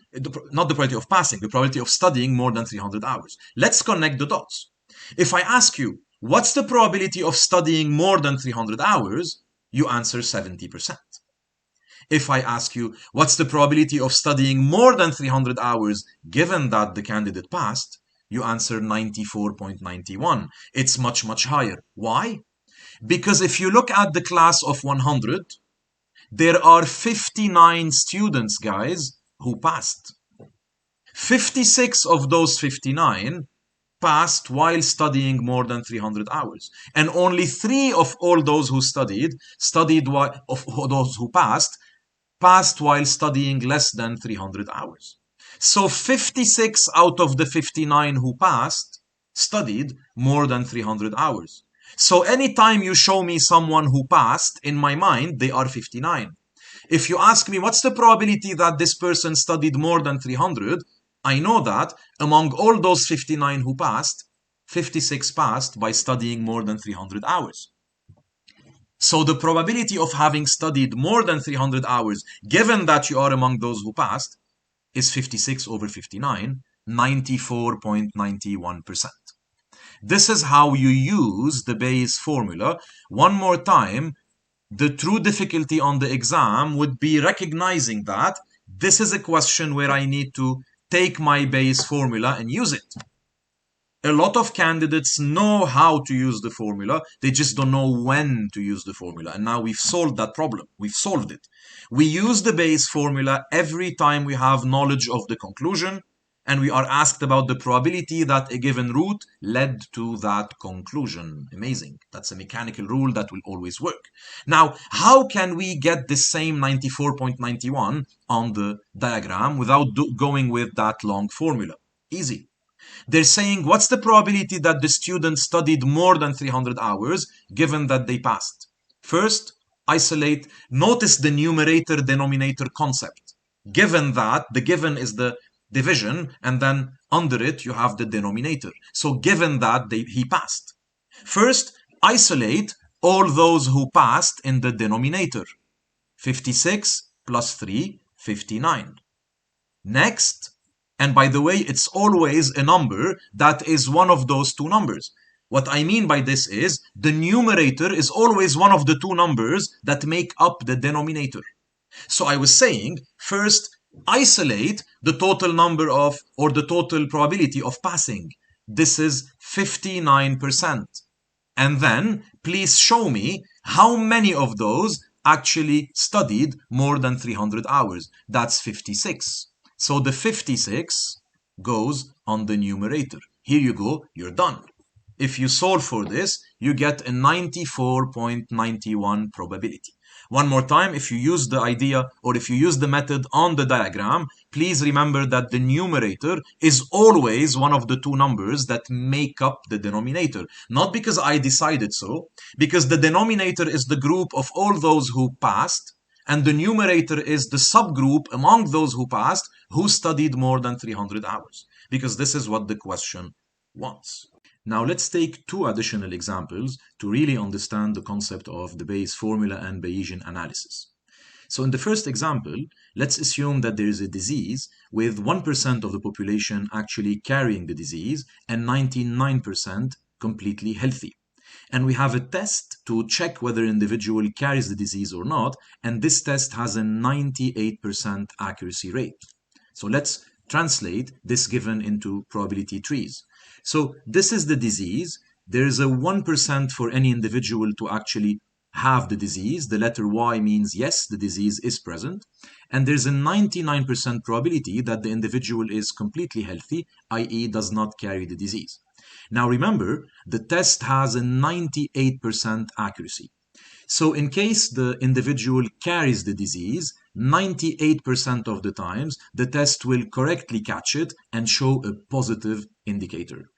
not the probability of passing, the probability of studying more than 300 hours. Let's connect the dots. If I ask you, what's the probability of studying more than 300 hours? You answer 70%. If I ask you, what's the probability of studying more than 300 hours given that the candidate passed? You answer 94.91. It's much, much higher. Why? Because if you look at the class of 100, there are 59 students, guys, who passed. 56 of those 59 passed while studying more than 300 hours. And only 3 of all those who studied while, of those who passed while studying less than 300 hours. So 56 out of the 59 who passed studied more than 300 hours. So anytime you show me someone who passed, in my mind, they are 59. If you ask me what's the probability that this person studied more than 300, I know that among all those 59 who passed, 56 passed by studying more than 300 hours. So the probability of having studied more than 300 hours, given that you are among those who passed, is 56 over 59, 94.91%. This is how you use the Bayes formula. One more time, the true difficulty on the exam would be recognizing that this is a question where I need to take my Bayes formula and use it. A lot of candidates know how to use the formula, they just don't know when to use the formula. And now we've solved that problem. We've solved it. We use the Bayes formula every time we have knowledge of the conclusion and we are asked about the probability that a given route led to that conclusion. Amazing. That's a mechanical rule that will always work. Now, how can we get this same 94.91 on the diagram without going with that long formula? Easy. They're saying, what's the probability that the student studied more than 300 hours given that they passed? First, isolate. Notice the numerator-denominator concept. Given that, the given is the division, and then under it you have the denominator. So given that he passed. First, isolate all those who passed in the denominator. 56 plus 3, 59. Next, and by the way, it's always a number that is one of those two numbers. What I mean by this is the numerator is always one of the two numbers that make up the denominator. So I was saying, first, isolate the total number of, or the total probability of passing. This is 59%. And then please show me how many of those actually studied more than 300 hours. That's 56. So the 56 goes on the numerator. Here you go, you're done. If you solve for this, you get a 94.91 probability. One more time, if you use the idea or if you use the method on the diagram, please remember that the numerator is always one of the two numbers that make up the denominator. Not because I decided so, because the denominator is the group of all those who passed, and the numerator is the subgroup among those who passed who studied more than 300 hours, because this is what the question wants. Now let's take two additional examples to really understand the concept of the Bayes formula and Bayesian analysis. So in the first example, let's assume that there is a disease with 1% of the population actually carrying the disease and 99% completely healthy. And we have a test to check whether an individual carries the disease or not, and this test has a 98% accuracy rate. So let's translate this given into probability trees. So this is the disease. There is a 1% for any individual to actually have the disease. The letter Y means yes, the disease is present. And there's a 99% probability that the individual is completely healthy, i.e. does not carry the disease. Now remember, the test has a 98% accuracy. So in case the individual carries the disease, 98% of the times, the test will correctly catch it and show a positive indicator.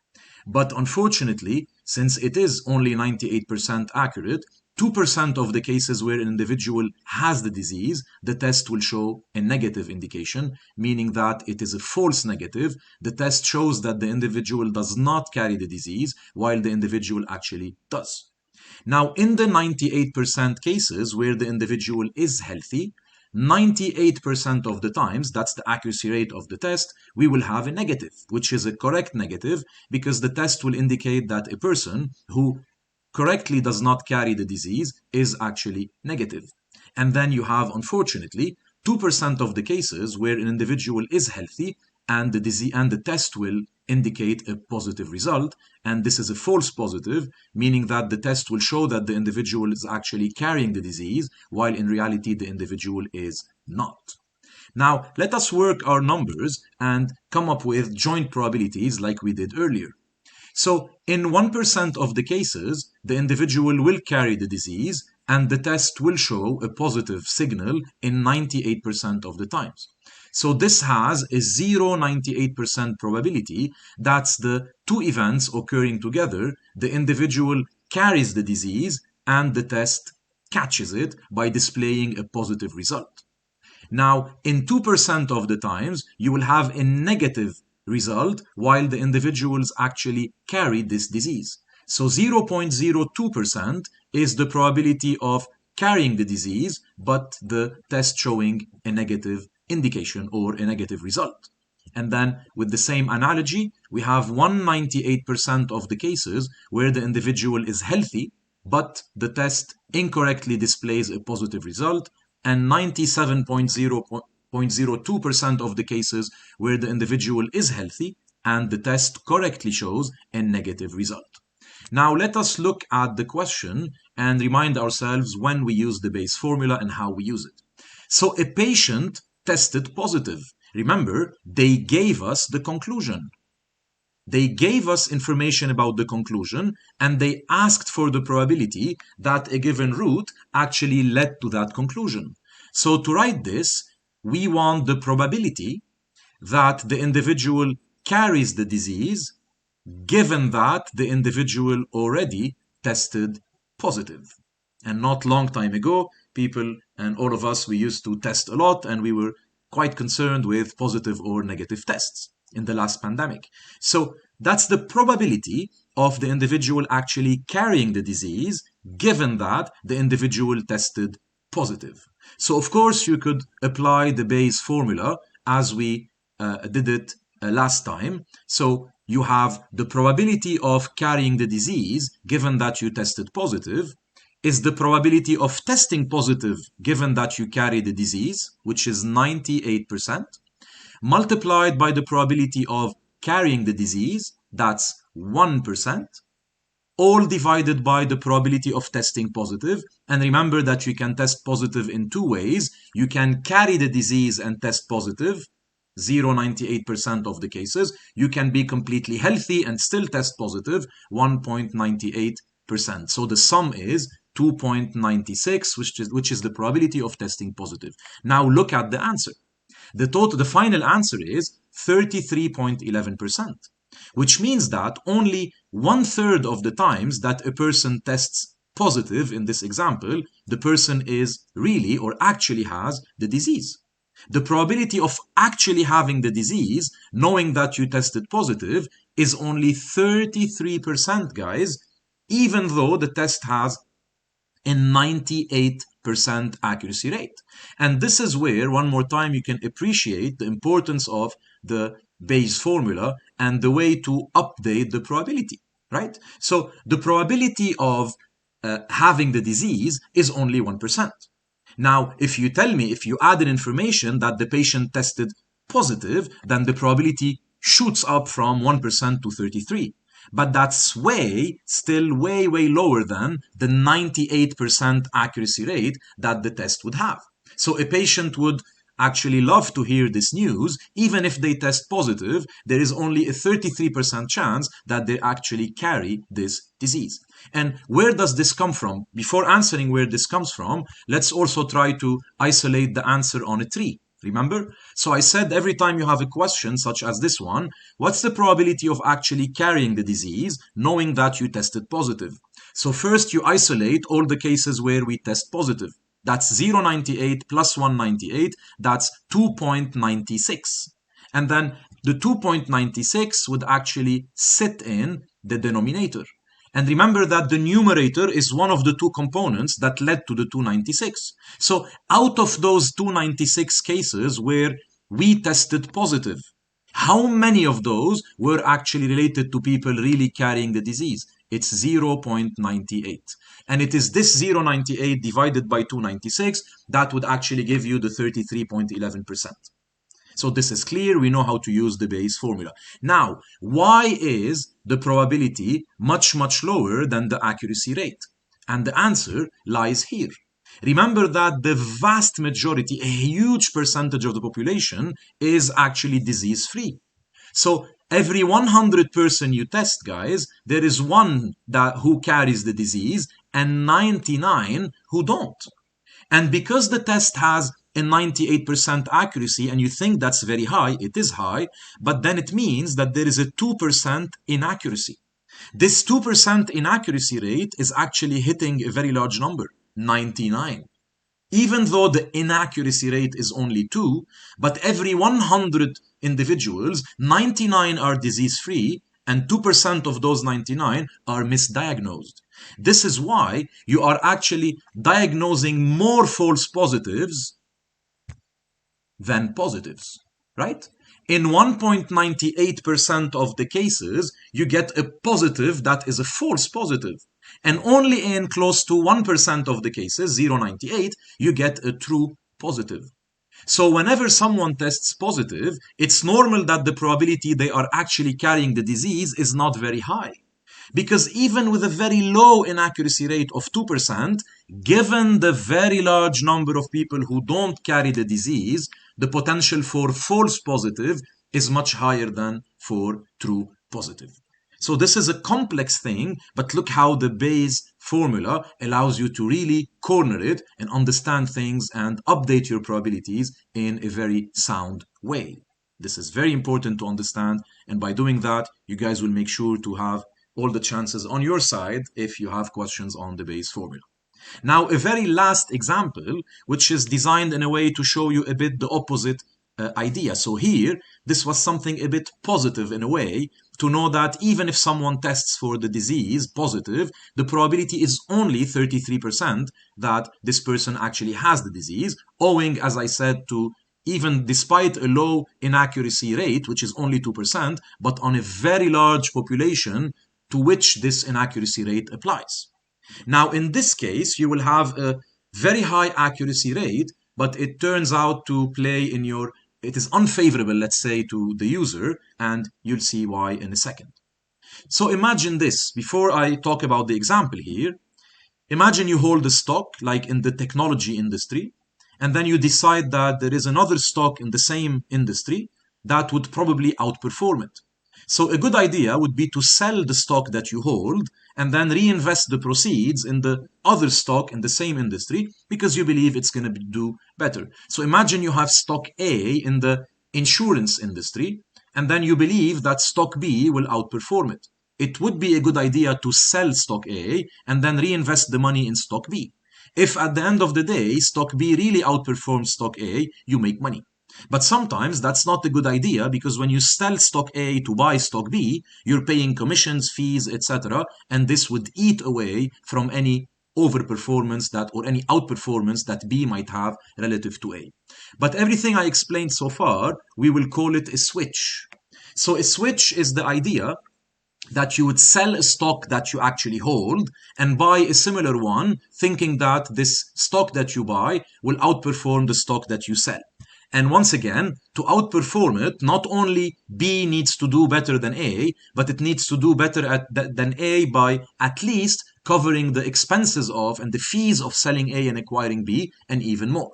But unfortunately, since it is only 98% accurate, 2% of the cases where an individual has the disease, the test will show a negative indication, meaning that it is a false negative. The test shows that the individual does not carry the disease, while the individual actually does. Now, in the 98% cases where the individual is healthy, 98% of the times, that's the accuracy rate of the test, we will have a negative, which is a correct negative, because the test will indicate that a person who correctly does not carry the disease is actually negative. And then you have, unfortunately, 2% of the cases where an individual is healthy and the test will indicate a positive result, and this is a false positive, meaning that the test will show that the individual is actually carrying the disease, while in reality the individual is not. Now, let us work our numbers and come up with joint probabilities like we did earlier. So, in 1% of the cases, the individual will carry the disease, and the test will show a positive signal in 98% of the times. So this has a 0.98% probability. That's the two events occurring together. The individual carries the disease and the test catches it by displaying a positive result. Now, in 2% of the times, you will have a negative result while the individuals actually carry this disease. So 0.02% is the probability of carrying the disease, but the test showing a negative indication or a negative result. And then with the same analogy, we have 198% of the cases where the individual is healthy, but the test incorrectly displays a positive result, and 97.02% of the cases where the individual is healthy and the test correctly shows a negative result. Now let us look at the question and remind ourselves when we use the Bayes formula and how we use it. So a patient tested positive, Remember, they gave us the conclusion. They gave us information about the conclusion, and they asked for the probability that a given route actually led to that conclusion. So to write this, we want the probability that the individual carries the disease, given that the individual already tested positive. And not long time ago, people and all of us, we used to test a lot, and we were quite concerned with positive or negative tests in the last pandemic. So that's the probability of the individual actually carrying the disease, given that the individual tested positive. So of course you could apply the Bayes formula as we did it last time. So you have the probability of carrying the disease, given that you tested positive, is the probability of testing positive given that you carry the disease, which is 98%, multiplied by the probability of carrying the disease, that's 1%, all divided by the probability of testing positive. And remember that you can test positive in two ways. You can carry the disease and test positive, 0.98% of the cases. You can be completely healthy and still test positive, 1.98%. So the sum is 2.96, which is the probability of testing positive. Now look at the answer. The final answer is 33.11%, which means that only 1/3 of the times that a person tests positive in this example, the person is really or actually has the disease. The probability of actually having the disease, knowing that you tested positive, is only 33%, guys, even though the test has a 98% accuracy rate. And this is where, one more time, you can appreciate the importance of the Bayes formula and the way to update the probability, right? So the probability of having the disease is only 1%. Now, if you tell me, if you added information that the patient tested positive, then the probability shoots up from 1% to 33. But that's still way lower than the 98% accuracy rate that the test would have. So a patient would actually love to hear this news. Even if they test positive, there is only a 33% chance that they actually carry this disease. And where does this come from? Before answering where this comes from, let's also try to isolate the answer on a tree. Remember? So I said every time you have a question such as this one, what's the probability of actually carrying the disease knowing that you tested positive? So first you isolate all the cases where we test positive. That's 0.98 plus 1.98, that's 2.96. And then the 2.96 would actually sit in the denominator. And remember that the numerator is one of the two components that led to the 296. So out of those 296 cases where we tested positive, how many of those were actually related to people really carrying the disease? It's 0.98. And it is this 0.98 divided by 296 that would actually give you the 33.11%. So this is clear. We know how to use the Bayes formula. Now, why is the probability much lower than the accuracy rate? And the answer lies here. Remember that the vast majority, a huge percentage of the population, is actually disease-free. So every 100 person you test, guys, there is one who carries the disease and 99 who don't. And because the test has a 98% accuracy and you think that's very high, it is high, but then it means that there is a 2% inaccuracy. This 2% inaccuracy rate is actually hitting a very large number, 99. Even though the inaccuracy rate is only 2, but every 100 individuals, 99 are disease-free and 2% of those 99 are misdiagnosed. This is why you are actually diagnosing more false positives than positives, right? In 1.98% of the cases, you get a positive that is a false positive. And only in close to 1% of the cases, 0.98, you get a true positive. So whenever someone tests positive, it's normal that the probability they are actually carrying the disease is not very high. Because even with a very low inaccuracy rate of 2%, given the very large number of people who don't carry the disease, the potential for false positive is much higher than for true positive. So this is a complex thing, but look how the Bayes formula allows you to really corner it and understand things and update your probabilities in a very sound way. This is very important to understand, and by doing that, you guys will make sure to have all the chances on your side if you have questions on the Bayes formula. Now, a very last example, which is designed in a way to show you a bit the opposite idea. So here, this was something a bit positive in a way, to know that even if someone tests for the disease positive, the probability is only 33% that this person actually has the disease, owing, as I said, to even despite a low inaccuracy rate, which is only 2%, but on a very large population to which this inaccuracy rate applies. Now, in this case, you will have a very high accuracy rate, but it turns out to play in your, it is unfavorable, let's say, to the user, and you'll see why in a second. So imagine this, before I talk about the example here, imagine you hold a stock like in the technology industry, and then you decide that there is another stock in the same industry that would probably outperform it. So a good idea would be to sell the stock that you hold and then reinvest the proceeds in the other stock in the same industry because you believe it's going to do better. So imagine you have stock A in the insurance industry, and then you believe that stock B will outperform it. It would be a good idea to sell stock A and then reinvest the money in stock B. If at the end of the day, stock B really outperforms stock A, you make money. But sometimes that's not a good idea, because when you sell stock A to buy stock B, you're paying commissions, fees, etc. And this would eat away from any overperformance that, or any outperformance that B might have relative to A. But everything I explained so far, we will call it a switch. So a switch is the idea that you would sell a stock that you actually hold and buy a similar one, thinking that this stock that you buy will outperform the stock that you sell. And once again, to outperform it, not only B needs to do better than A, but it needs to do better than A by at least covering the expenses of and the fees of selling A and acquiring B, and even more.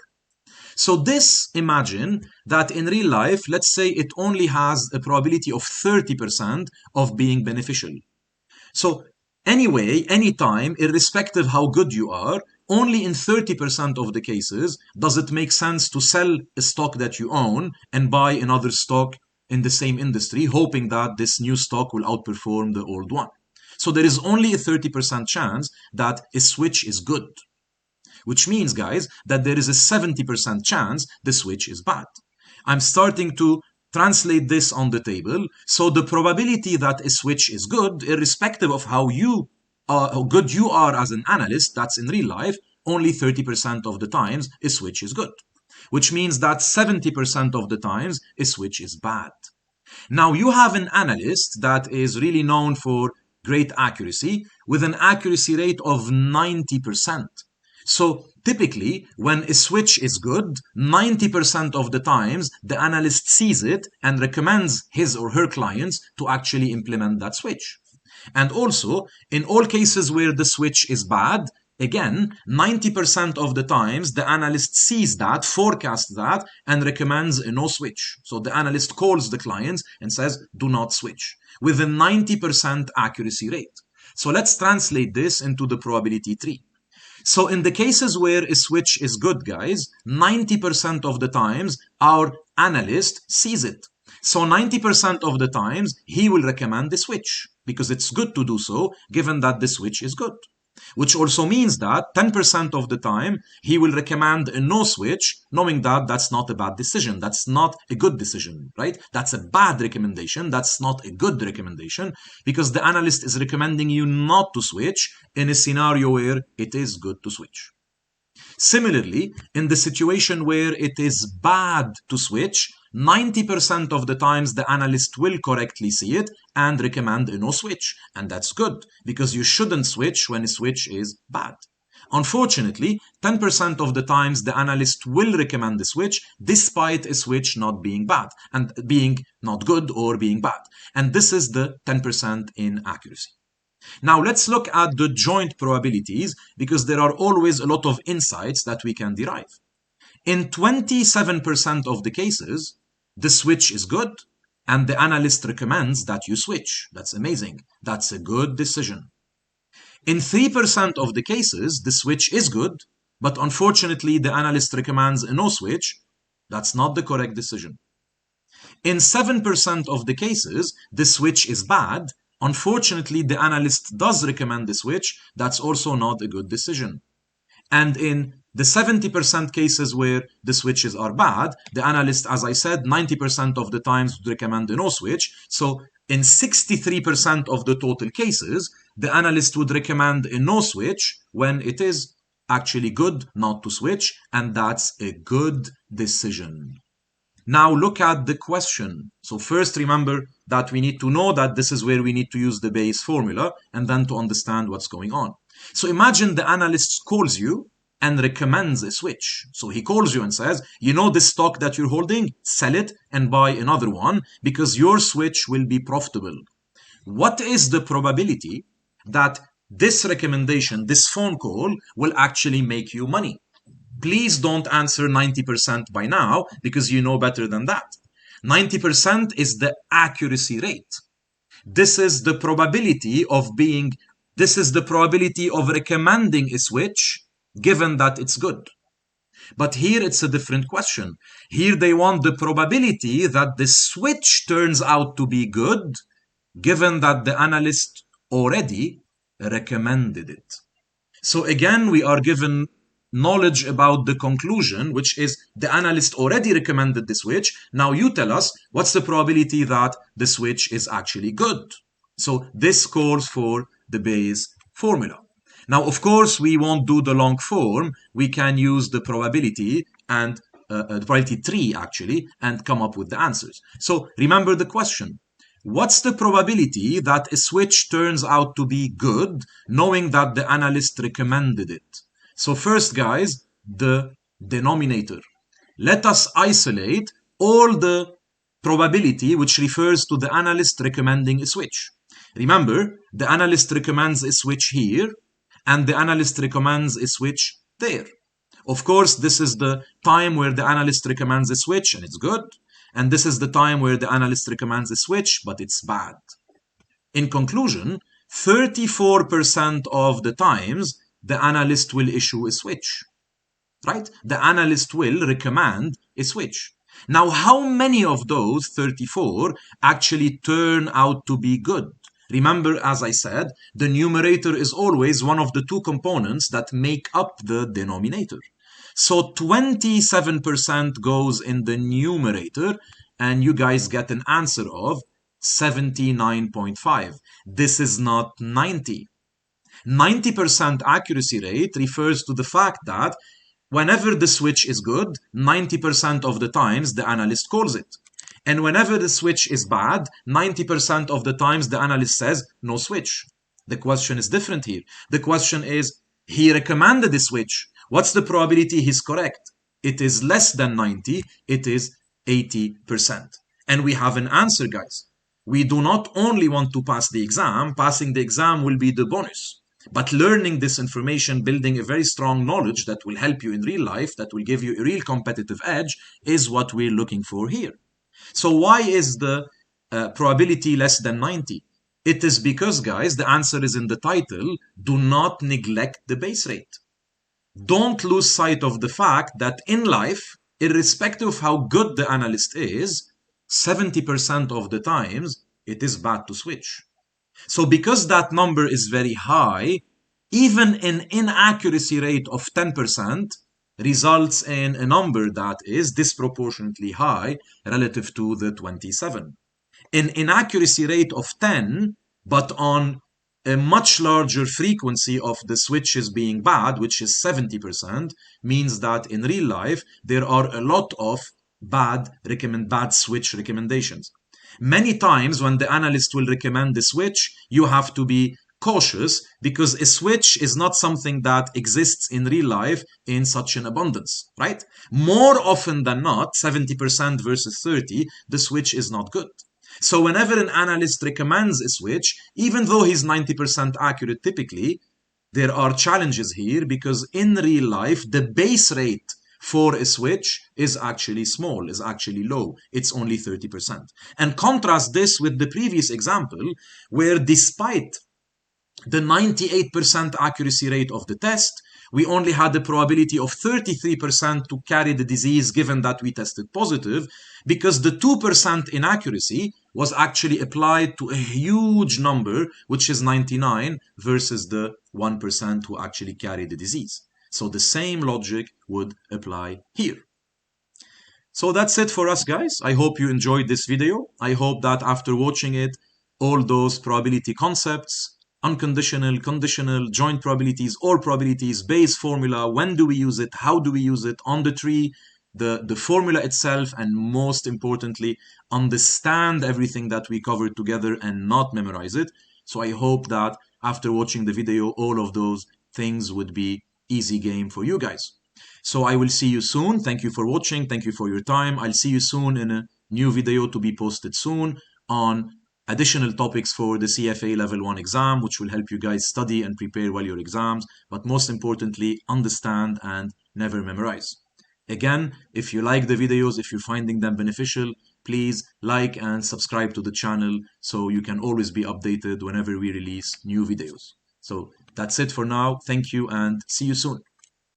So this, imagine that in real life, let's say it only has a probability of 30% of being beneficial. So anyway, anytime, irrespective how good you are, only in 30% of the cases does it make sense to sell a stock that you own and buy another stock in the same industry, hoping that this new stock will outperform the old one. So there is only a 30% chance that a switch is good, which means, guys, that there is a 70% chance the switch is bad. I'm starting to translate this on the table. So the probability that a switch is good, irrespective of how good you are as an analyst, that's in real life, only 30% of the times a switch is good, which means that 70% of the times a switch is bad. Now you have an analyst that is really known for great accuracy with an accuracy rate of 90%. So typically, when a switch is good, 90% of the times the analyst sees it and recommends his or her clients to actually implement that switch. And also, in all cases where the switch is bad, again, 90% of the times the analyst sees that, forecasts that, and recommends a no switch. So the analyst calls the clients and says, do not switch, with a 90% accuracy rate. So let's translate this into the probability tree. So in the cases where a switch is good, guys, 90% of the times our analyst sees it. So 90% of the times he will recommend the switch because it's good to do so, given that the switch is good. Which also means that 10% of the time he will recommend a no switch, knowing that that's not a bad decision. That's not a good decision, right? That's a bad recommendation. That's not a good recommendation, because the analyst is recommending you not to switch in a scenario where it is good to switch. Similarly, in the situation where it is bad to switch, 90% of the times the analyst will correctly see it and recommend a no switch. And that's good, because you shouldn't switch when a switch is bad. Unfortunately, 10% of the times the analyst will recommend a switch despite a switch not being bad and being not good or being bad. And this is the 10% inaccuracy. Now let's look at the joint probabilities, because there are always a lot of insights that we can derive. In 27% of the cases, the switch is good, and the analyst recommends that you switch. That's amazing. That's a good decision. In 3% of the cases, the switch is good, but unfortunately the analyst recommends a no switch. That's not the correct decision. In 7% of the cases, the switch is bad. Unfortunately, the analyst does recommend the switch. That's also not a good decision. And in the 70% cases where the switches are bad, the analyst, as I said, 90% of the times would recommend a no switch. So in 63% of the total cases, the analyst would recommend a no switch when it is actually good not to switch, and that's a good decision. Now look at the question. So first remember that we need to know that this is where we need to use the Bayes formula, and then to understand what's going on. So imagine the analyst calls you and recommends a switch. So he calls you and says, you know this stock that you're holding, sell it and buy another one because your switch will be profitable. What is the probability that this recommendation, this phone call, will actually make you money? Please don't answer 90% by now, because you know better than that. 90% is the accuracy rate. This is the probability of recommending a switch given that it's good. But here it's a different question. Here they want the probability that the switch turns out to be good given that the analyst already recommended it. So again, we are given knowledge about the conclusion, which is the analyst already recommended the switch. Now you tell us what's the probability that the switch is actually good. So this calls for the Bayes formula. Now, of course, we won't do the long form. We can use the probability and the probability tree actually, and come up with the answers. So remember the question. What's the probability that a switch turns out to be good, knowing that the analyst recommended it? So first, guys, the denominator. Let us isolate all the probability which refers to the analyst recommending a switch. Remember, the analyst recommends a switch here, and the analyst recommends a switch there. Of course, this is the time where the analyst recommends a switch and it's good, and this is the time where the analyst recommends a switch but it's bad. In conclusion, 34% of the times the analyst will issue a switch, right? The analyst will recommend a switch. Now, how many of those 34 actually turn out to be good? Remember, as I said, the numerator is always one of the two components that make up the denominator. So 27% goes in the numerator, and you guys get an answer of 79.5. This is not 90. 90% accuracy rate refers to the fact that whenever the switch is good, 90% of the times the analyst calls it. And whenever the switch is bad, 90% of the times the analyst says, no switch. The question is different here. The question is, he recommended the switch. What's the probability he's correct? It is less than 90. It is 80%. And we have an answer, guys. We do not only want to pass the exam. Passing the exam will be the bonus. But learning this information, building a very strong knowledge that will help you in real life, that will give you a real competitive edge, is what we're looking for here. So why is the probability less than 90? It is because, guys, the answer is in the title. Do not neglect the base rate. Don't lose sight of the fact that in life, irrespective of how good the analyst is, 70% of the times it is bad to switch. So because that number is very high, even an inaccuracy rate of 10% results in a number that is disproportionately high relative to the 27. An inaccuracy rate of 10, but on a much larger frequency of the switches being bad, which is 70%, means that in real life, there are a lot of bad switch recommendations. Many times when the analyst will recommend the switch, you have to be cautious because a switch is not something that exists in real life in such an abundance, right? More often than not, 70% versus 30, the switch is not good. So whenever an analyst recommends a switch, even though he's 90% accurate typically, there are challenges here because in real life, the base rate for a switch is actually small, is actually low. It's only 30%. And contrast this with the previous example, where despite the 98% accuracy rate of the test, we only had the probability of 33% to carry the disease given that we tested positive, because the 2% inaccuracy was actually applied to a huge number, which is 99, versus the 1% who actually carry the disease. So the same logic would apply here. So that's it for us, guys. I hope you enjoyed this video. I hope that after watching it, all those probability concepts, unconditional, conditional, joint probabilities, all probabilities, Bayes formula, when do we use it, how do we use it, on the tree, the formula itself, and most importantly, understand everything that we covered together and not memorize it. So I hope that after watching the video, all of those things would be easy game for you guys. So I will see you soon. Thank you for watching. Thank you for your time. I'll see you soon in a new video to be posted soon on additional topics for the CFA Level 1 exam, which will help you guys study and prepare well your exams, but most importantly, understand and never memorize. Again, if you like the videos, if you're finding them beneficial, please like and subscribe to the channel so you can always be updated whenever we release new videos. So that's it for now. Thank you and see you soon.